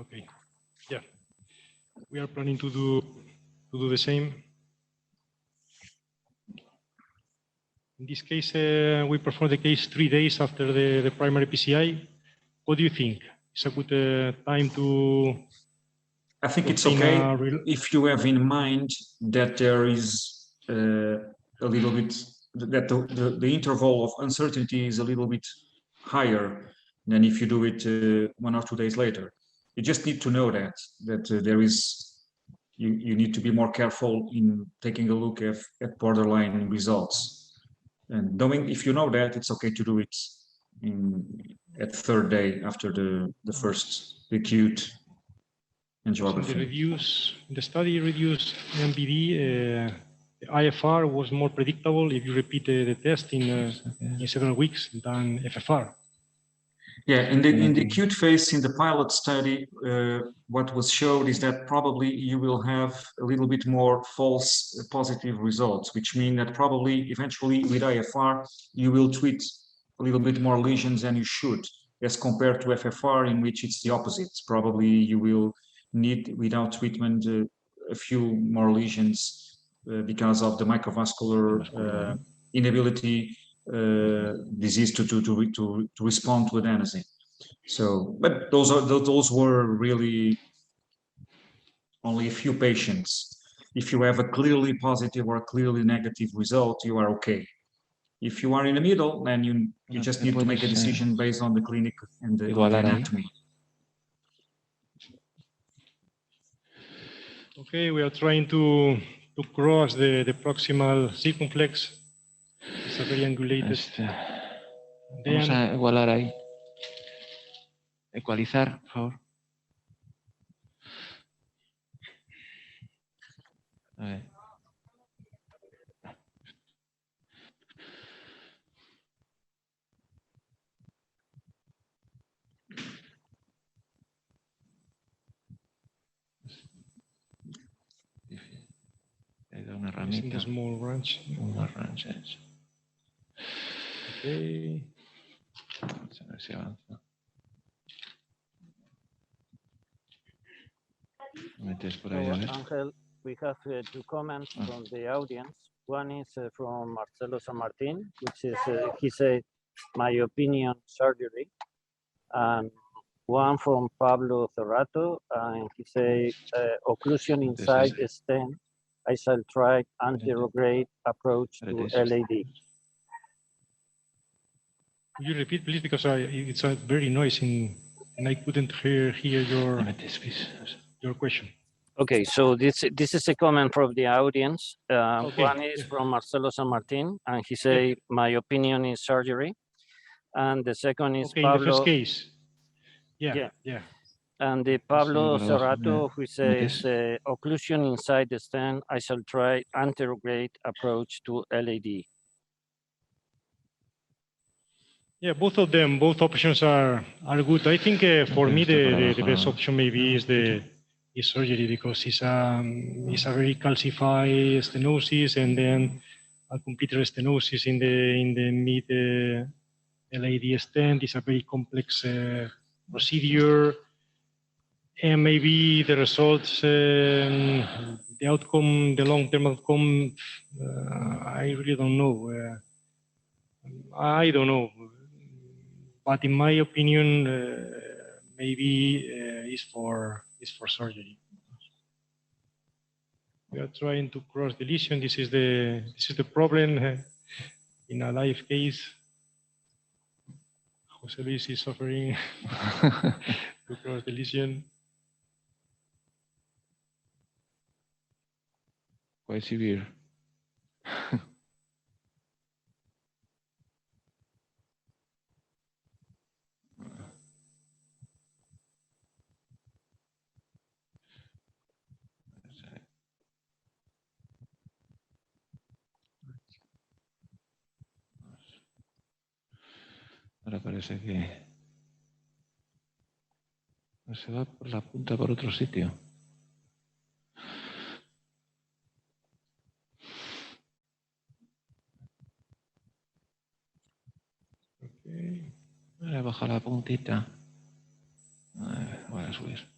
Okay. Yeah. We are planning to do the same. In this case, we perform the case 3 days after the primary PCI. What do you think? It's a good time to... I think it's okay if you have in mind that there is a little bit, that the interval of uncertainty is a little bit higher than if you do it 1 or 2 days later. You just need to know that there is, you need to be more careful in taking a look at borderline results. And knowing, if you know that, it's okay to do it at 3rd day after the first acute angiography. The study reduced MBD. The IFR was more predictable if you repeat the test in several weeks than FFR. Yeah, in the acute phase in the pilot study, what was showed is that probably you will have a little bit more false positive results, which mean that probably eventually with IFR, you will treat a little bit more lesions than you should, as compared to FFR, in which it's the opposite. Probably you will need, without treatment, a few more lesions because of the microvascular inability disease to respond to adenosine. So, but those were really only a few patients. if you have a clearly positive or a clearly negative result, you are okay. If you are in the middle, then you just need to make a decision based on the clinic and the anatomy. Okay, we are trying to cross the proximal circumflex. It's a very angulated. Vamos a igualar ahí. Ecualizar, por favor. A ver. He dado una herramienta. Small branch. Una branch, eso. Okay. Vamos a ver si avanza. Metes por ahí, a ver. Angel, we have two comments from the audience. One is from Marcelo San Martin, which is, he said, my opinion, surgery. And one from Pablo Cerrato, and he said, occlusion inside the stent. I shall try anterograde approach to LAD. Could you repeat, please, because it's a very noisy and I couldn't hear your question. Okay, so this is a comment from the audience. Okay. One is from Marcelo San Martin, and he said, my opinion is surgery. And the second is Pablo. In the first case. Yeah. And the Pablo Cerrato, who says, occlusion inside the stent, I shall try anterograde approach to LAD. Yeah, both of them, both options are good. I think for me the best option maybe is surgery, because it's a very calcified stenosis and then a computer stenosis in the mid LAD stent. It's a very complex procedure, and maybe the results, the outcome, the long-term outcome, I really don't know. I don't know. But in my opinion, maybe is for surgery. We are trying to cross the lesion. This is the problem in a live case. Jose Luis is suffering to cross the lesion. Quite severe. Ahora parece que se va por la punta por otro sitio. Okay. Ahora baja la puntita. Voy a subir.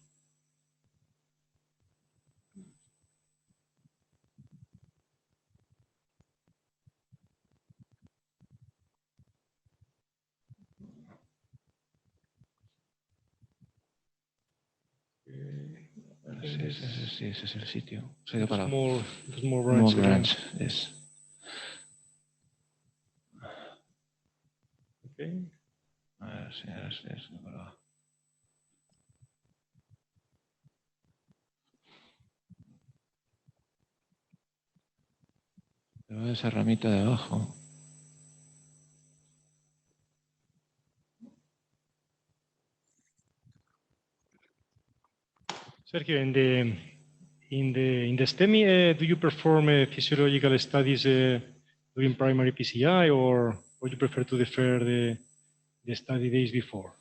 Sí, ese es el sitio. Se ha ido para Small branch. Yes. Okay. A ver si es para... Pero esa ramita de abajo. Sergio, in the STEMI, do you perform physiological studies during primary PCI, or you prefer to defer the study days before?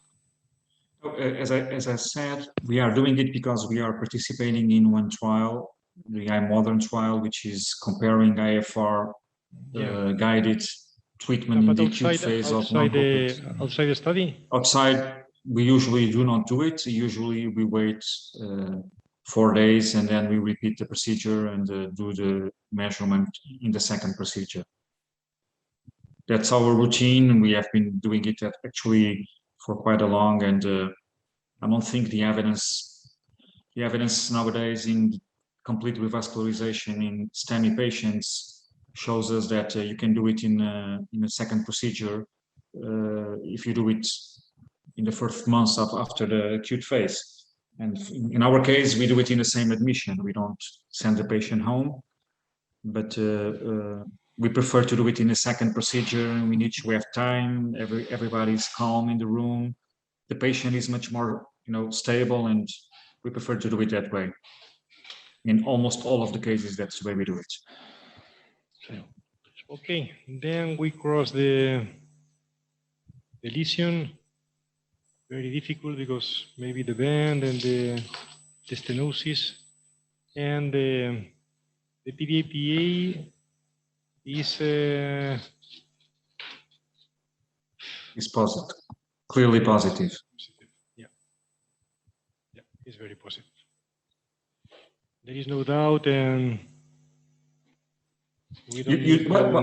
As I said, we are doing it because we are participating in one trial, the iModern trial, which is comparing IFR guided treatment in the acute phase of outside the study. Outside, we usually do not do it. Usually, we wait 4 days and then we repeat the procedure and do the measurement in the second procedure. That's our routine. We have been doing it actually for quite a long, and I don't think the evidence nowadays in complete revascularization in STEMI patients shows us that you can do it in a second procedure if you do it in the first months after the acute phase. And in our case, we do it in the same admission. We don't send the patient home, but we prefer to do it in a second procedure in which we have time, everybody's calm in the room. The patient is much more, stable, and we prefer to do it that way. In almost all of the cases, that's the way we do it. Okay, then we cross the lesion. Very difficult because maybe the bend and the stenosis, and the PDAPA is positive, clearly positive. Yeah, it's very positive. There is no doubt, and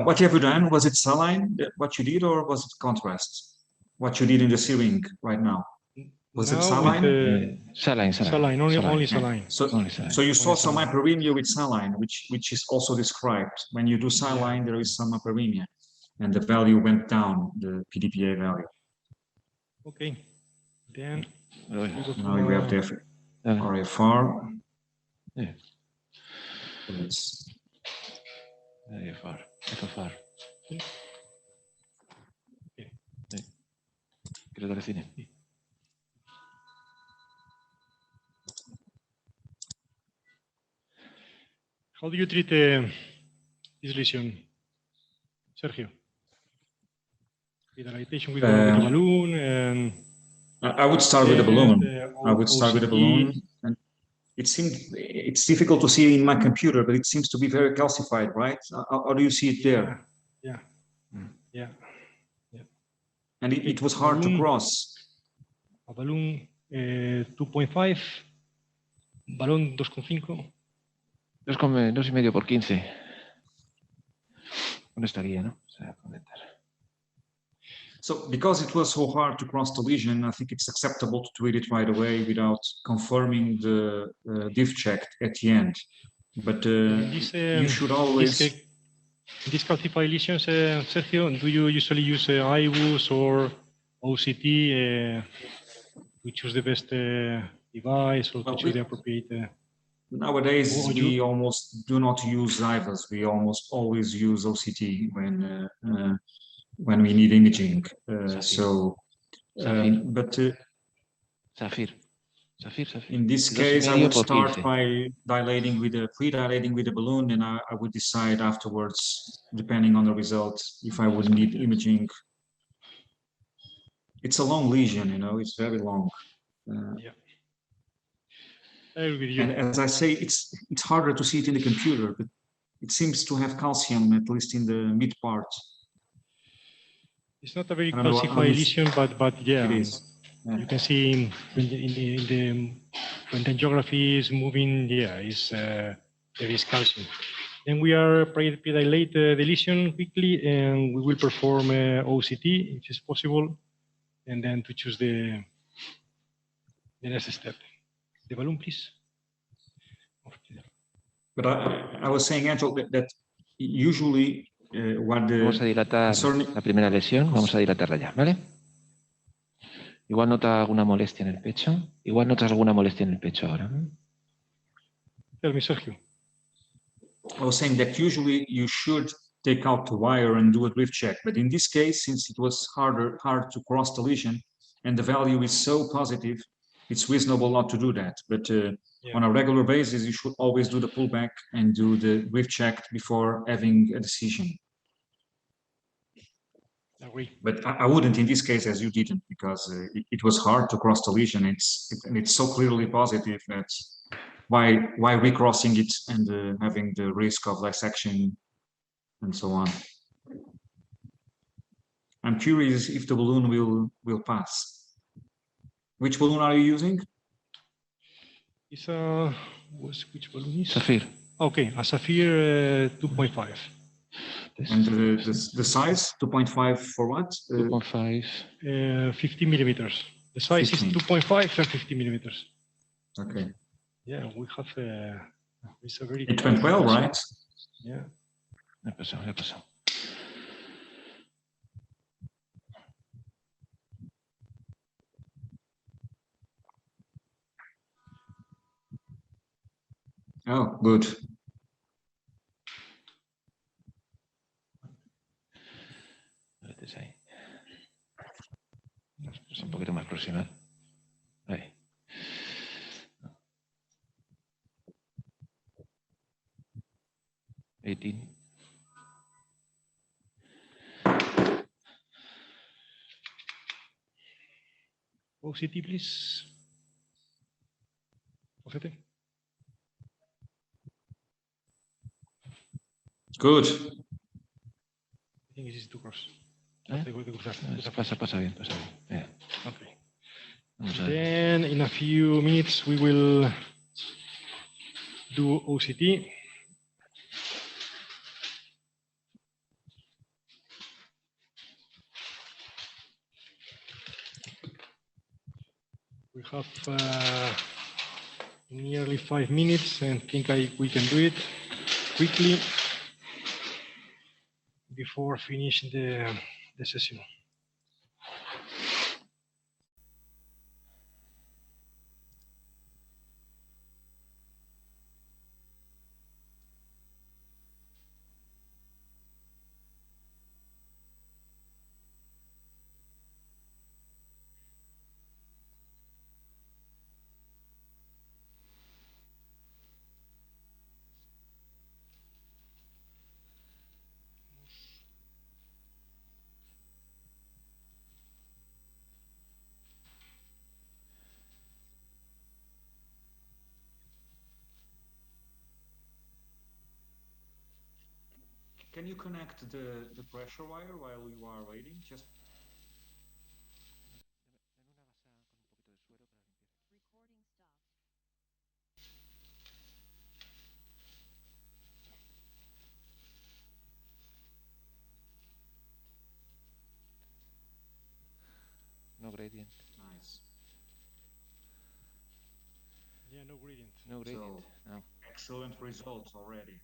what have you done? Was it saline what you did, or was it contrast? What you did in the syringe right now? Was it saline? Saline. Only saline. So you saw some hyperemia with saline, which is also described. When you do saline, there is some hyperemia, and the value went down, the PDPA value. Okay. Then now we have the RFR. Yeah. FFR. How do you treat this lesion, Sergio? Dilatation with the balloon, and I would start with a balloon. And it's difficult to see in my computer, but it seems to be very calcified, right? How do you see it there? Yeah. And it was hard to cross. A balloon 2.5, balón 2,5. 2,5 por 15. ¿Dónde estaría, no? So because it was so hard to cross the lesion, I think it's acceptable to treat it right away without confirming the diff check at the end. But you should always... These calcified lesions, Sergio, do you usually use IBUS or OCT to choose the best device, or to choose the appropriate... Nowadays, we almost do not use IVUS. We almost always use OCT when we need imaging. Zafir. In this case, I would start by pre-dilating with a balloon, and I would decide afterwards, depending on the result, if I would need imaging. It's a long lesion, it's very long. And as I say, it's harder to see it in the computer, but it seems to have calcium, at least in the mid part. It's not a very calcified lesion, but yeah, it is. Yeah. You can see when the angiography is moving, there is calcium. Then we are pre-dilate the lesion quickly, and we will perform OCT if it's possible, and then to choose the next step. The balloon, please. But I was saying, Angel, that usually what the... Vamos a dilatar la primera lesión, vamos a dilatarla ya, ¿vale? Igual nota alguna molestia en el pecho. Igual notas alguna molestia en el pecho ahora. Tell me, Sergio. I was saying that usually you should take out the wire and do a drift check. But in this case, since it was hard to cross the lesion, and the value is so positive, it's reasonable not to do that. But on a regular basis, you should always do the pullback and do the drift check before having a decision. But I wouldn't in this case, as you didn't, because it was hard to cross the lesion. It's so clearly positive that why recrossing it and having the risk of dissection and so on. I'm curious if the balloon will pass. Which balloon are you using? It's which balloon is? Zafir. Okay, a Zafir 2.5. And the size, 2.5 for what? 2.5. 50 millimeters. The size 15. Is 2.5 and 50 millimeters. Okay. Yeah, we have It's a very It went well, right? Yeah. Ya pasó, ya pasó. Oh, good. Espérate, ahí. Es un poquito más proximal. Ahí. Eighteen. OCT, please. Ojete. Good. I think it's easy to cross. ¿Eh? Pasa bien, pasa bien. Yeah. Okay. Vamos a ver. Then in a few minutes we will do OCT. We have nearly 5 minutes and think we can do it quickly before finishing the session. Can you connect the pressure wire while you are waiting? Just No gradient. nice. Yeah, no gradient. No gradient. So, No. excellent results already.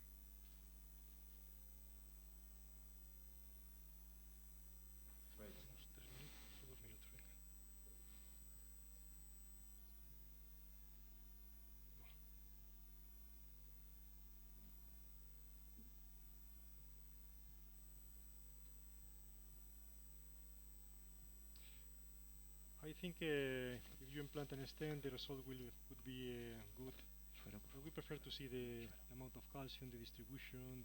Great. I think if you implant an stent, the result would be good. But we prefer to see the amount of calcium, the distribution,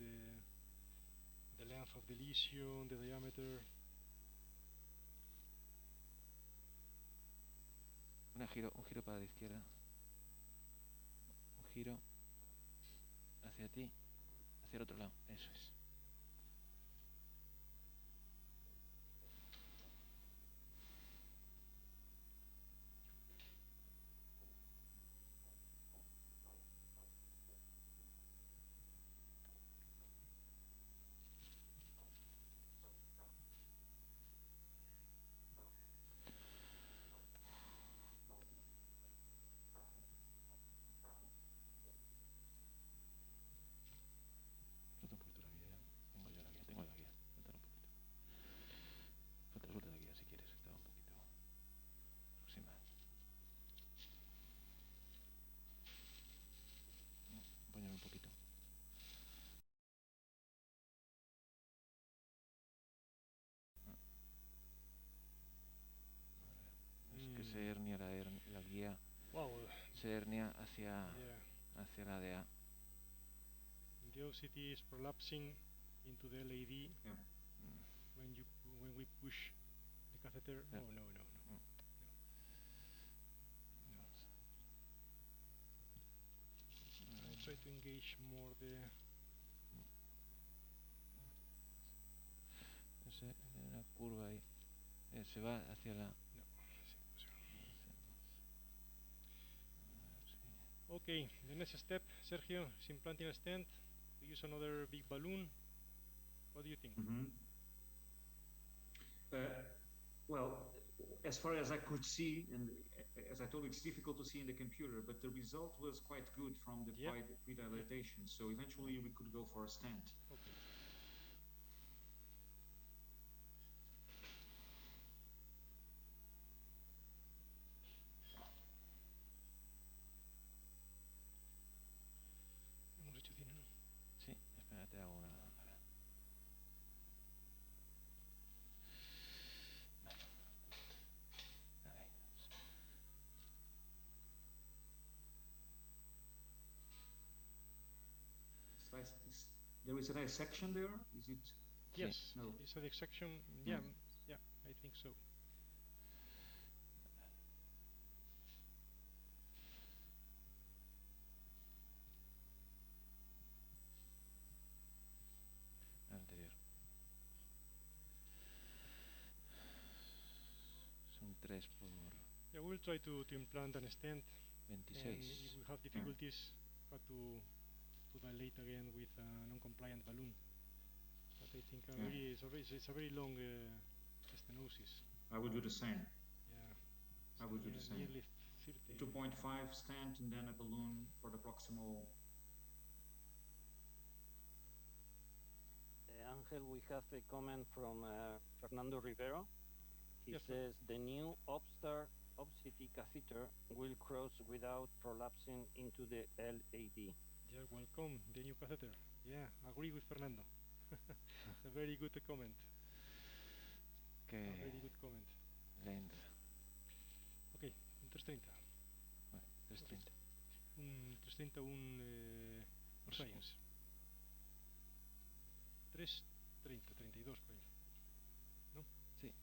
the length of the lesion, the diameter. Un giro para la izquierda. Un giro hacia ti, hacia el otro lado. Eso es. Falta un poquito la guía. Tengo ya la guía, tengo la guía. Falta un poquito. Falta la guía si quieres. Estaba un poquito aproximada. Apóyame un poquito. Es que se hernia la guía. Wow. Se hernia hacia la DA. The OCT is prolapsing into the LAD Yeah. when we push the catheter. Yeah. No. I try to engage more the. Una curva ahí. Se va hacia la. Okay, the next step, Sergio, is implanting a stent. We use another big balloon. What do you think? Mm-hmm. Well, as far as I could see, and as I told you, it's difficult to see in the computer, but the result was quite good from the pre-dilatation. So eventually we could go for a stent. Okay. Hemos hecho cine, ¿no? Sí, espérate, hago una. There is a dissection there? Is it? Yes. No. It's a dissection. Yeah, yeah, I think so. Anterior. Son 3 por Yeah, we'll try to implant an stent. 26. And if we have difficulties, have to dilate again with a non-compliant balloon. But I think it's a very long stenosis. I would do the same. Yeah. I would do the same. Nearly 30. 2.5 stent and then a balloon for the proximal. Angel, we have a comment from Fernando Rivero. He says the new OpStar OpCT catheter will cross without prolapsing into the LAD. Yeah, welcome, the new catheter. Yeah, agree with Fernando. It's a very good comment. Okay. A very good comment. Length. Okay, 330. Vale, 330. Un 330, un science. 330, 32 por ahí. ¿No? Sí.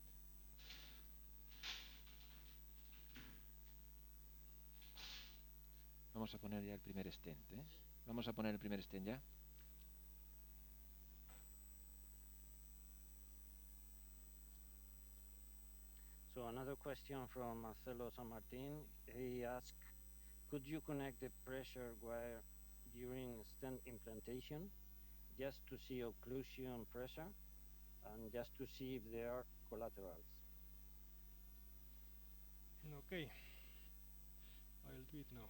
Vamos a poner ya el primer stent, ¿eh? Vamos a poner el primer stent ya. So another question from Marcelo San Martin. He asked, could you connect the pressure wire during stent implantation just to see occlusion pressure and just to see if there are collaterals? Okay, I'll do it now.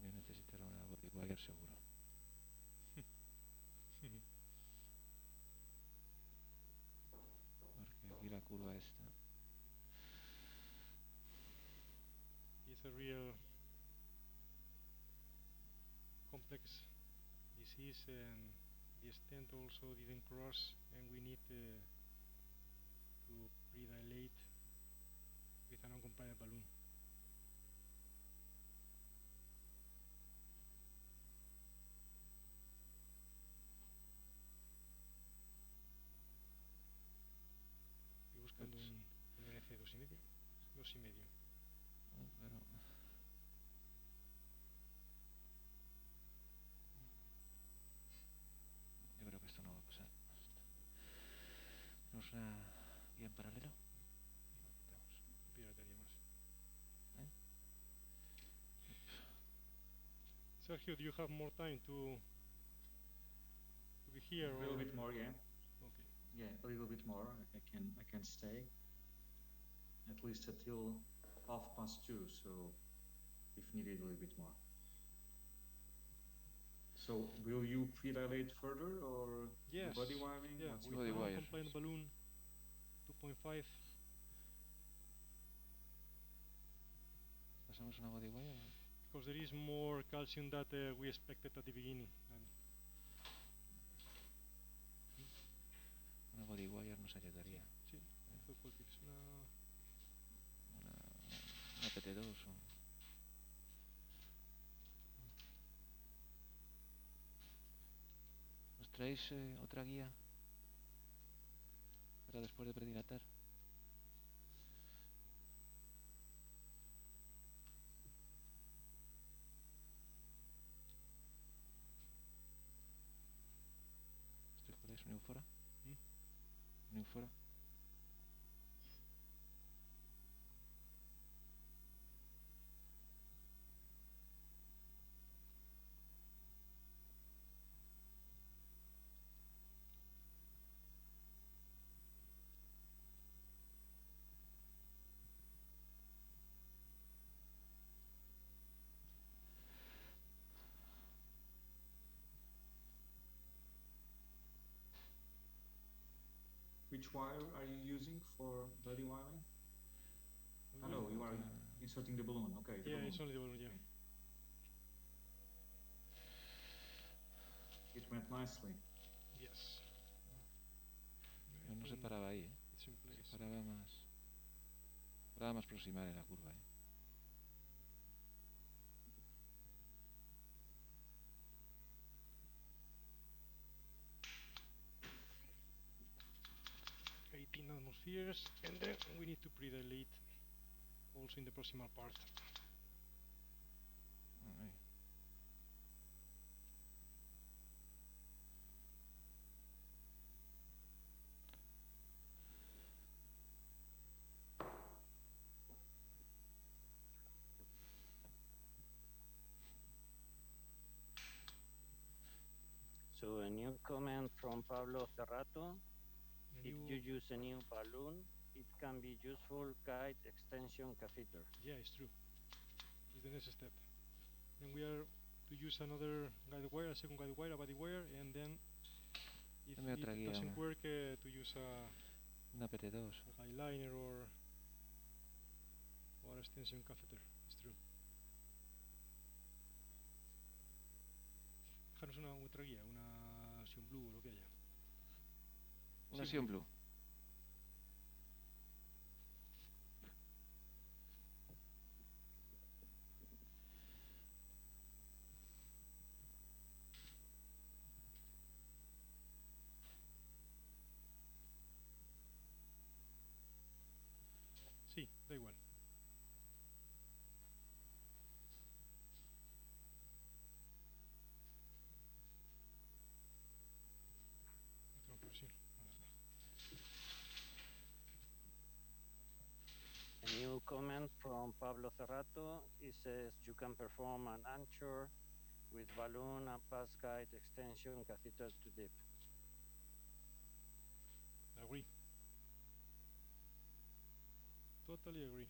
Voy a necesitar una body wire seguro. Porque aquí la curva esta. It's a real complex disease, and the stent also didn't cross, and we need to predilate with a non-compliant balloon. Estoy buscando un NC 2,5. 2,5. Pero... yo creo que esto no va a pasar. ¿Tenemos una guía en paralelo? Pirataría más. Sergio, do you have more time to be here? A little bit more, yeah. Okay. Yeah, a little bit more. I can stay at least until 2:30. So, if needed, a little bit more. So, will you predilate further or yes. Body wiring? Yeah, with a non-compliant balloon, 2.5. ¿Pasamos una body wire? Because there is more calcium that we expected at the beginning. Una body wire nos ayudaría. Sí, sí. Una PT2 o... ¿Nos traéis otra guía? Pero después de predilatar. ¿Cuál es? ¿Un eufora? ¿Un eufora? Which wire are you using for bloody wiring? Oh, no, you are inserting the balloon. Okay. Yeah, it's only the balloon, yeah. It went nicely. Yes. Pero no se paraba ahí, ¿eh? Se paraba más proximal en la curva, ¿eh? Atmospheres, and then we need to predilate also in the proximal part. Ahí. So a new comment from Pablo Cerrato. If you use a new balloon, it can be useful guide extension catheter. Yeah, it's true. It's the next step. Then we are to use another guide wire, a second guide wire, a body wire, and then if it doesn't work, to use una PT2, a guideliner or extension catheter. It's true. Dejarnos una otra guía, una Sion Blue o lo que haya. Una Sion Blue. Sí, da igual. A new comment from Pablo Cerrato. It says you can perform an anchor with balloon and pass guide extension catheter to deep. Agree. Totally agree.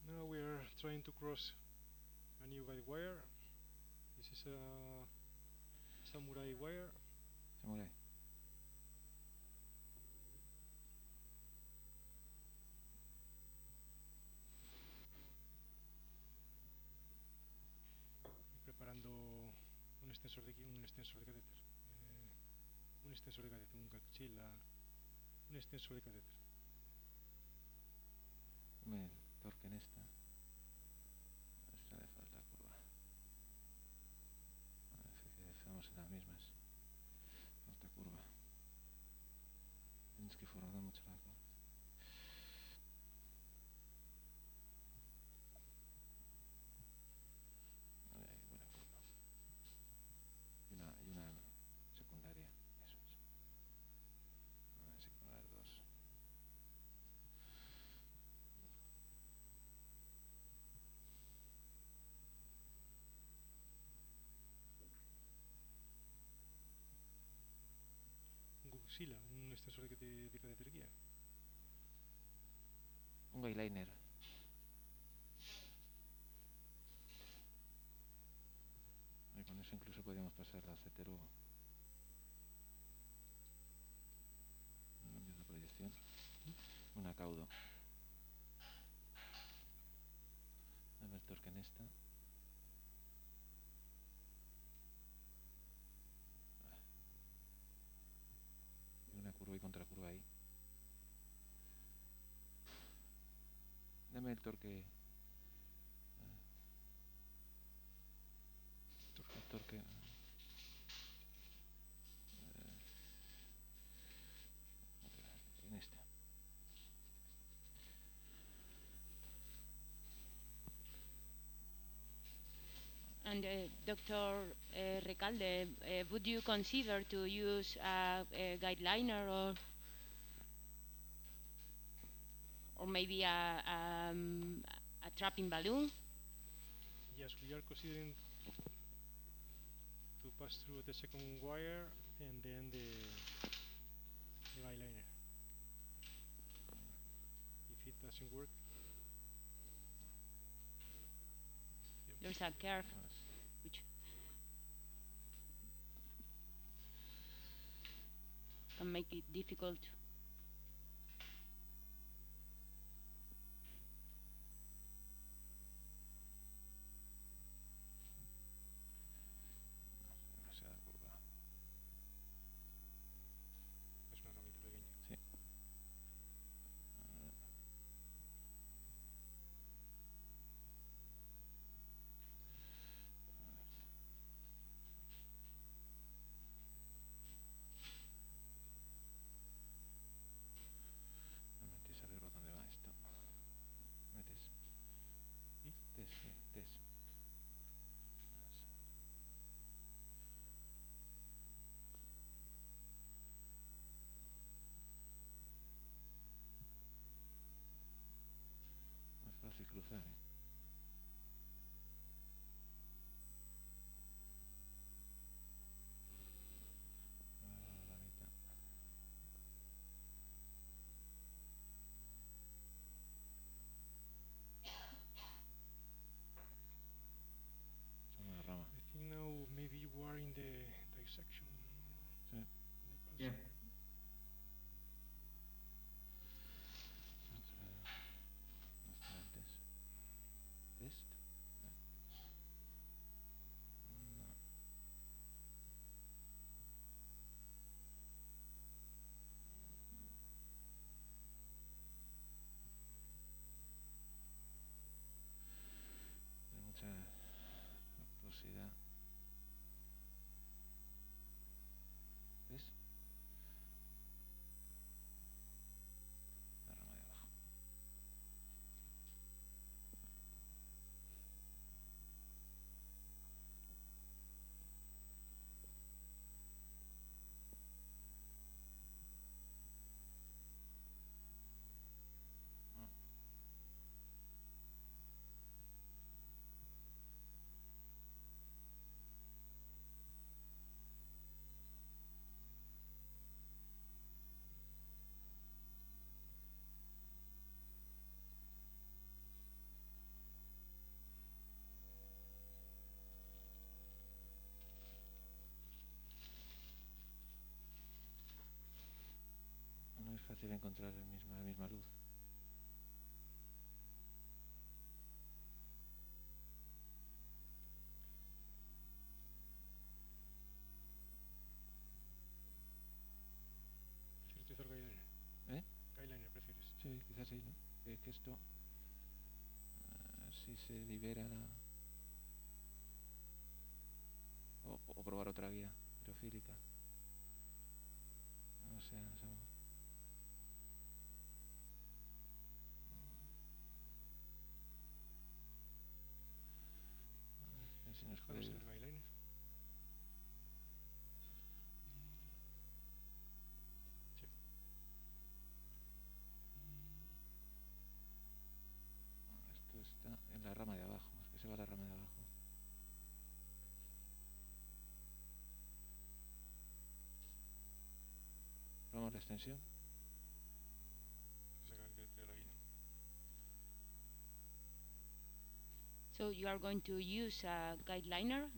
Now we are trying to cross a new guide wire. This is a samurai wire. Samurai. Preparando un extensor de catéter, un extensor de catéter, un extensor de catéter. El torque en esta. Esta le falta la curva. Parece que estamos en las mismas. Falta curva. Tienes que formar mucho la curva. Ahí, buena curva. Y una secundaria. Eso es. Una secundaria 2. Guxila, un extensor de catéter guía. Un guideliner. Y con eso incluso podríamos pasar la CTRU. Cambios de proyección. Una caudo. Dame el torque en esta. Y una curva y contracurva ahí. Dime el torque. El torque. En este. And Dr. Recalde, would you consider to use a guideliner or maybe a trapping balloon? Yes, we are considering to pass through the second wire and then the eyeliner. If it doesn't work, There's a curve which can make it difficult. Demasiada curva. es una ramita pequeña. Sí. Metes a ver por dónde va esto. Metes. Des. No es fácil cruzar, ¿eh? La mitad. Son una rama. I think now maybe you are in the dissection. Sí. Yeah. Test. No. Hay mucha velocidad. ¿Ves? La rama de abajo. No es fácil encontrar la misma luz. ¿Quieres utilizar guideliner? ¿Eh? Guideliner prefieres. Sí, quizás sí, ¿no? Que esto, si se libera o probar otra guía hidrofílica. No sé, no sabemos. A ver si nos puede Podemos ayudar. hacer guideliner. Sí. Esto está en la rama de abajo, es que se va la rama de abajo. Probamos la extensión. Sacar de la guía. So you are going to use a guideliner,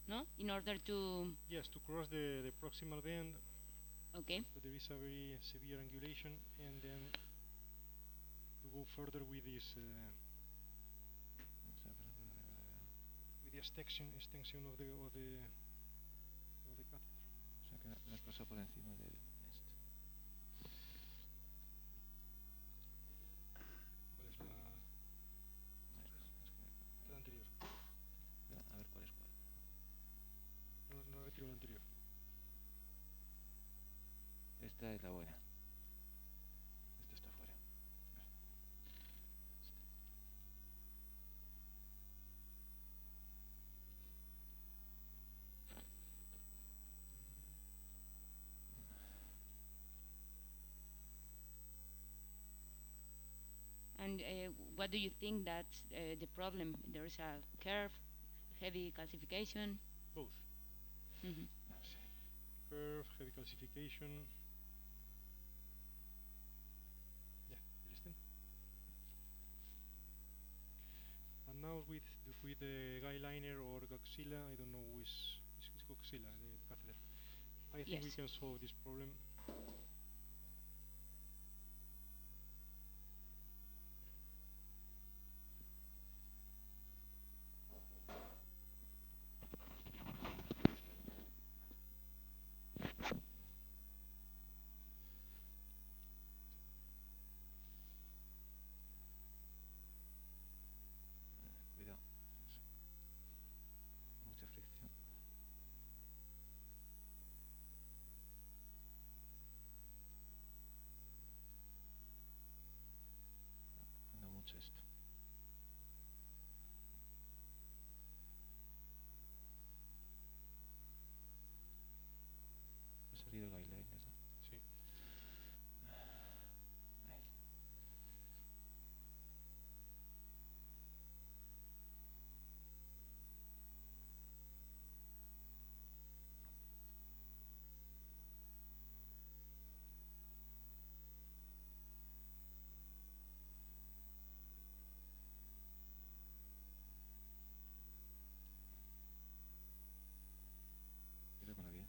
no? In order to... Yes, to cross the proximal band, Okay. but there is a very severe angulation, and then to go further with this with the extension of the catheter. O sea que la has pasado por encima de esto. ¿Cuál es la tiro la anterior. Esta es la buena. Esta está fuera. And what do you think that's the problem? There is a curve, heavy calcification. Both. Mhm. Curve, heavy calcification. Yeah, el stent. And now with the guy liner or Goxilla, I don't know which is Goxilla, the catheter. I think we Yes. can solve this problem. Cuidado. Mucha fricción. No mucho esto. Ha salido el eyeliner, ¿no? Sí. Ahí. Cuidado con la guía.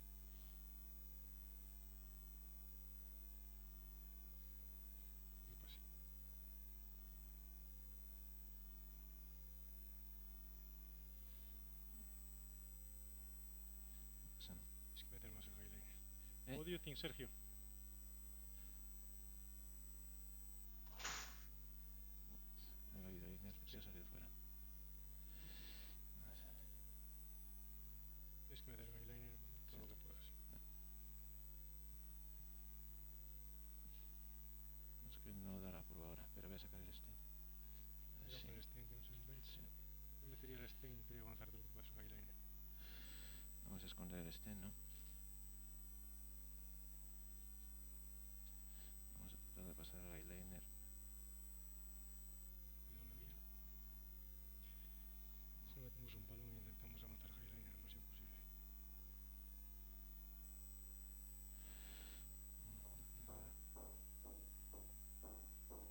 No pasa. No pasa, ¿no? Es que meter más el guy liner. ¿Eh? What do you think, Sergio? El eyeliner se ha salido fuera. Tienes que meter el guy liner todo lo que puedas. Es que no da la curva ahora, pero voy a sacar el stent. Voy a Así. poner el stent que no se enganche. Sí. Yo metería el stent y intentaría avanzar todo lo que puedas el guy liner. Vamos a esconder el stent, ¿no? Vamos a tratar de pasar el eyeliner. Cuidado la guía. Si metemos un balón y intentamos avanzar el guy liner, no es imposible.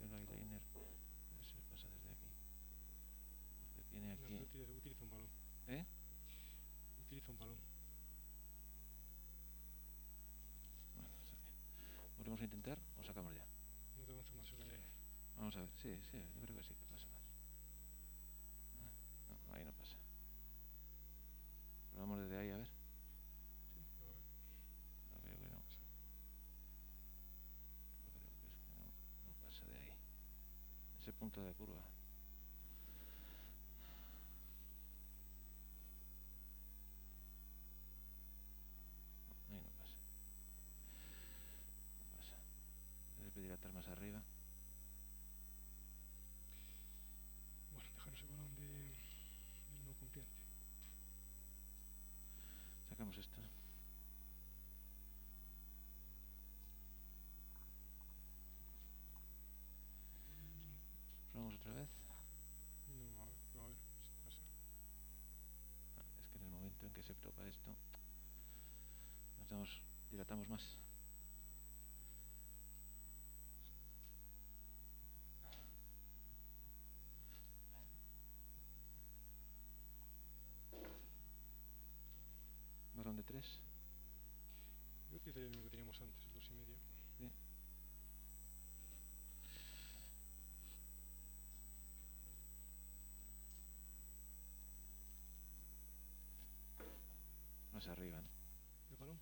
El eyeliner, a ver si pasa desde aquí. Porque tiene No, aquí. pero utiliza un balón. ¿Eh? Utiliza un balón. Bueno, está bien. ¿Volvemos a intentar o sacamos ya? No te avanza más el guy liner. Vamos a ver. Sí, sí, yo creo que sí que pasa más. No, ahí no pasa. Probamos desde ahí, a ver. Sí, pero a ver. No creo que no. Yo creo que es que no pasa de ahí. Ese punto de curva. No, ahí no pasa. No pasa. Debe dilatar más arriba. Bueno, dejaros el balón del no compliante. Sacamos esto. Probamos otra vez. No, a ver si pasa. Es que en el momento en que se topa esto, dilatamos más. Balón de 3. Yo utilizaría el mismo que teníamos antes, el 2,5. Sí. Más arriba, ¿no? ¿El balón?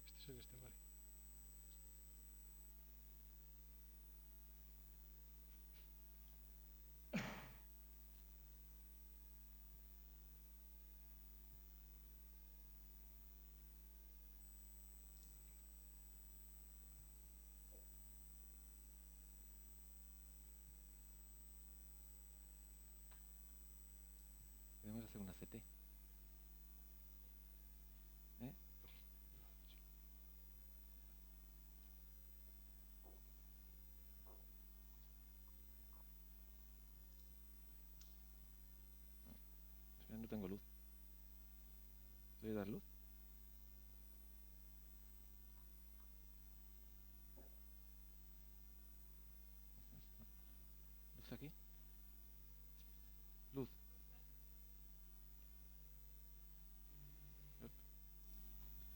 Este es el este, vale. hacer una CT. ¿Eh? Espera, no tengo luz. ¿Voy a dar luz? ¿Luz aquí? Luz.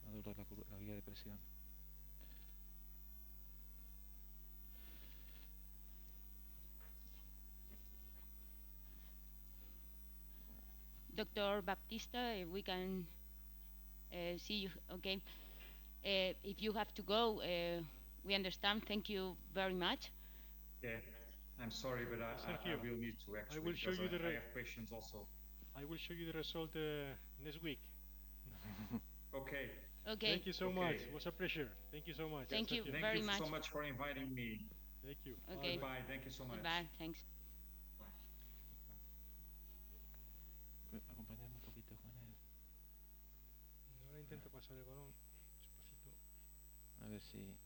Adoro la guía de presión. Dr. Baptista, we can see you. Okay. If you have to go, we understand. Thank you very much. Yeah, I'm sorry, but I Sergio, will need to actually, I will show because you I have patients also. I will show you the result next week. Okay. Okay. Thank you so much. It was a pleasure. Thank you so much. Thank you Sergio. very Thank you much. so much for inviting me. Thank you. Okay. Bye. Thank you so much. Goodbye. Thanks. Bye. Acompañarme un poquito con él. Ahora intenta pasar el balón despacito. A ver si...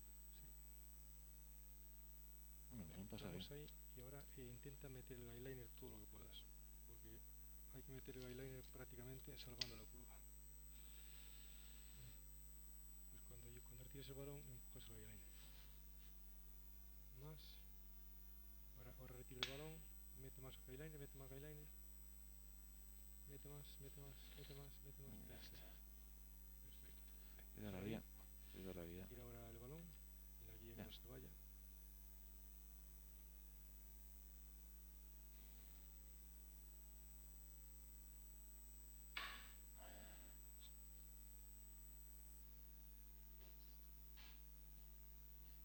Bueno, el balón pasa bien. Estamos ahí y ahora intenta meter el eyeliner todo lo que puedas, porque hay que meter el eyeliner prácticamente salvando la curva. Pues cuando retires el balón empujas el eyeliner. Más. Ahora retiro el balón, mete más eyeliner, mete más eyeliner. Mete más. Ya está. Perfecto. Cuida la vida. Cuida la vida. Tira ahora el balón y la guía que no se vaya.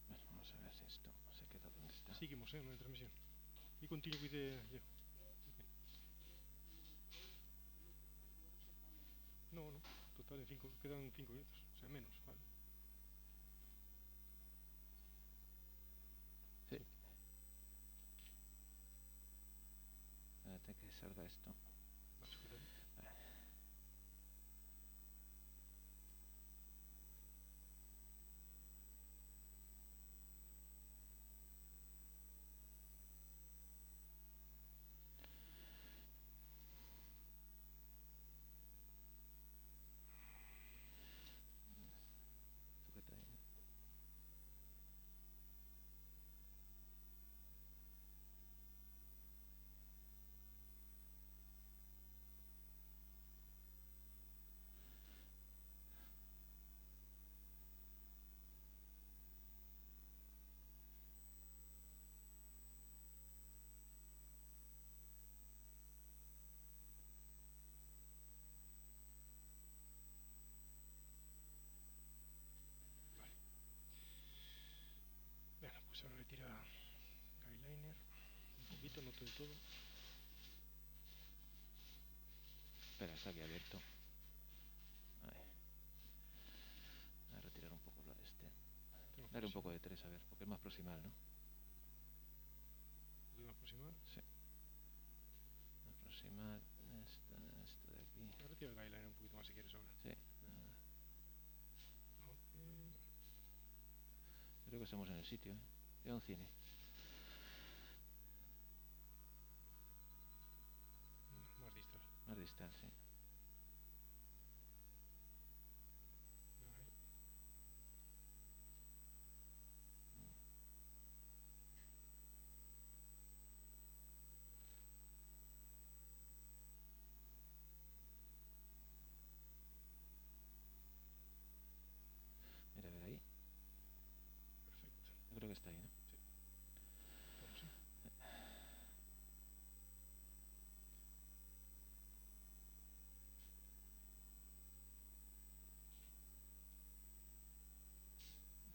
Bueno, vamos a ver si esto se queda donde está. Seguimos en la transmisión. Y continue with the... yeah. Okay. No, total quedan 5 minutos, o sea, menos, vale. Sí. Espérate que salga esto. Vale. Sujeta ahí, ¿no? Bueno, pues ahora retira eyeliner, un poquito, no del todo. Espera, está aquí abierto. Ahí. Voy a retirar un poco la de este. Dale un poco de 3, a ver, porque es más proximal, ¿no? ¿Un poquito más proximal? Sí. Más proximal. Esto de aquí. Retira el eyeliner un poquito más si quieres ahora. Sí. Okay. Creo que estamos en el sitio, ¿eh? Queda un cine. No, más distal. Más distal, sí. Ahí. Mira, a ver ahí. Perfecto. Yo creo que está ahí, ¿no? Sí. Vamos, sí.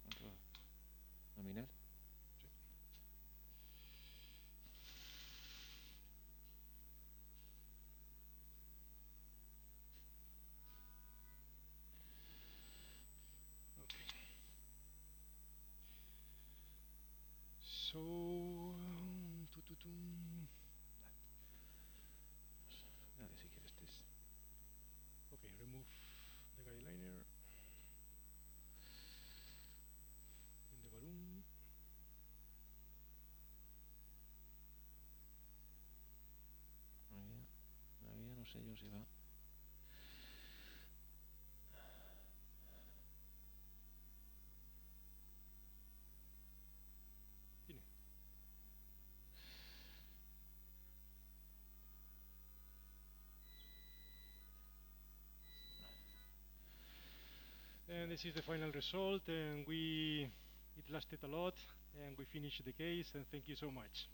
Control. Nominal. Sí. Okay. So, Dale, si quieres, este es sello se va. Tiene. And this is the final result, and it lasted a lot, and we finished the case, and thank you so much.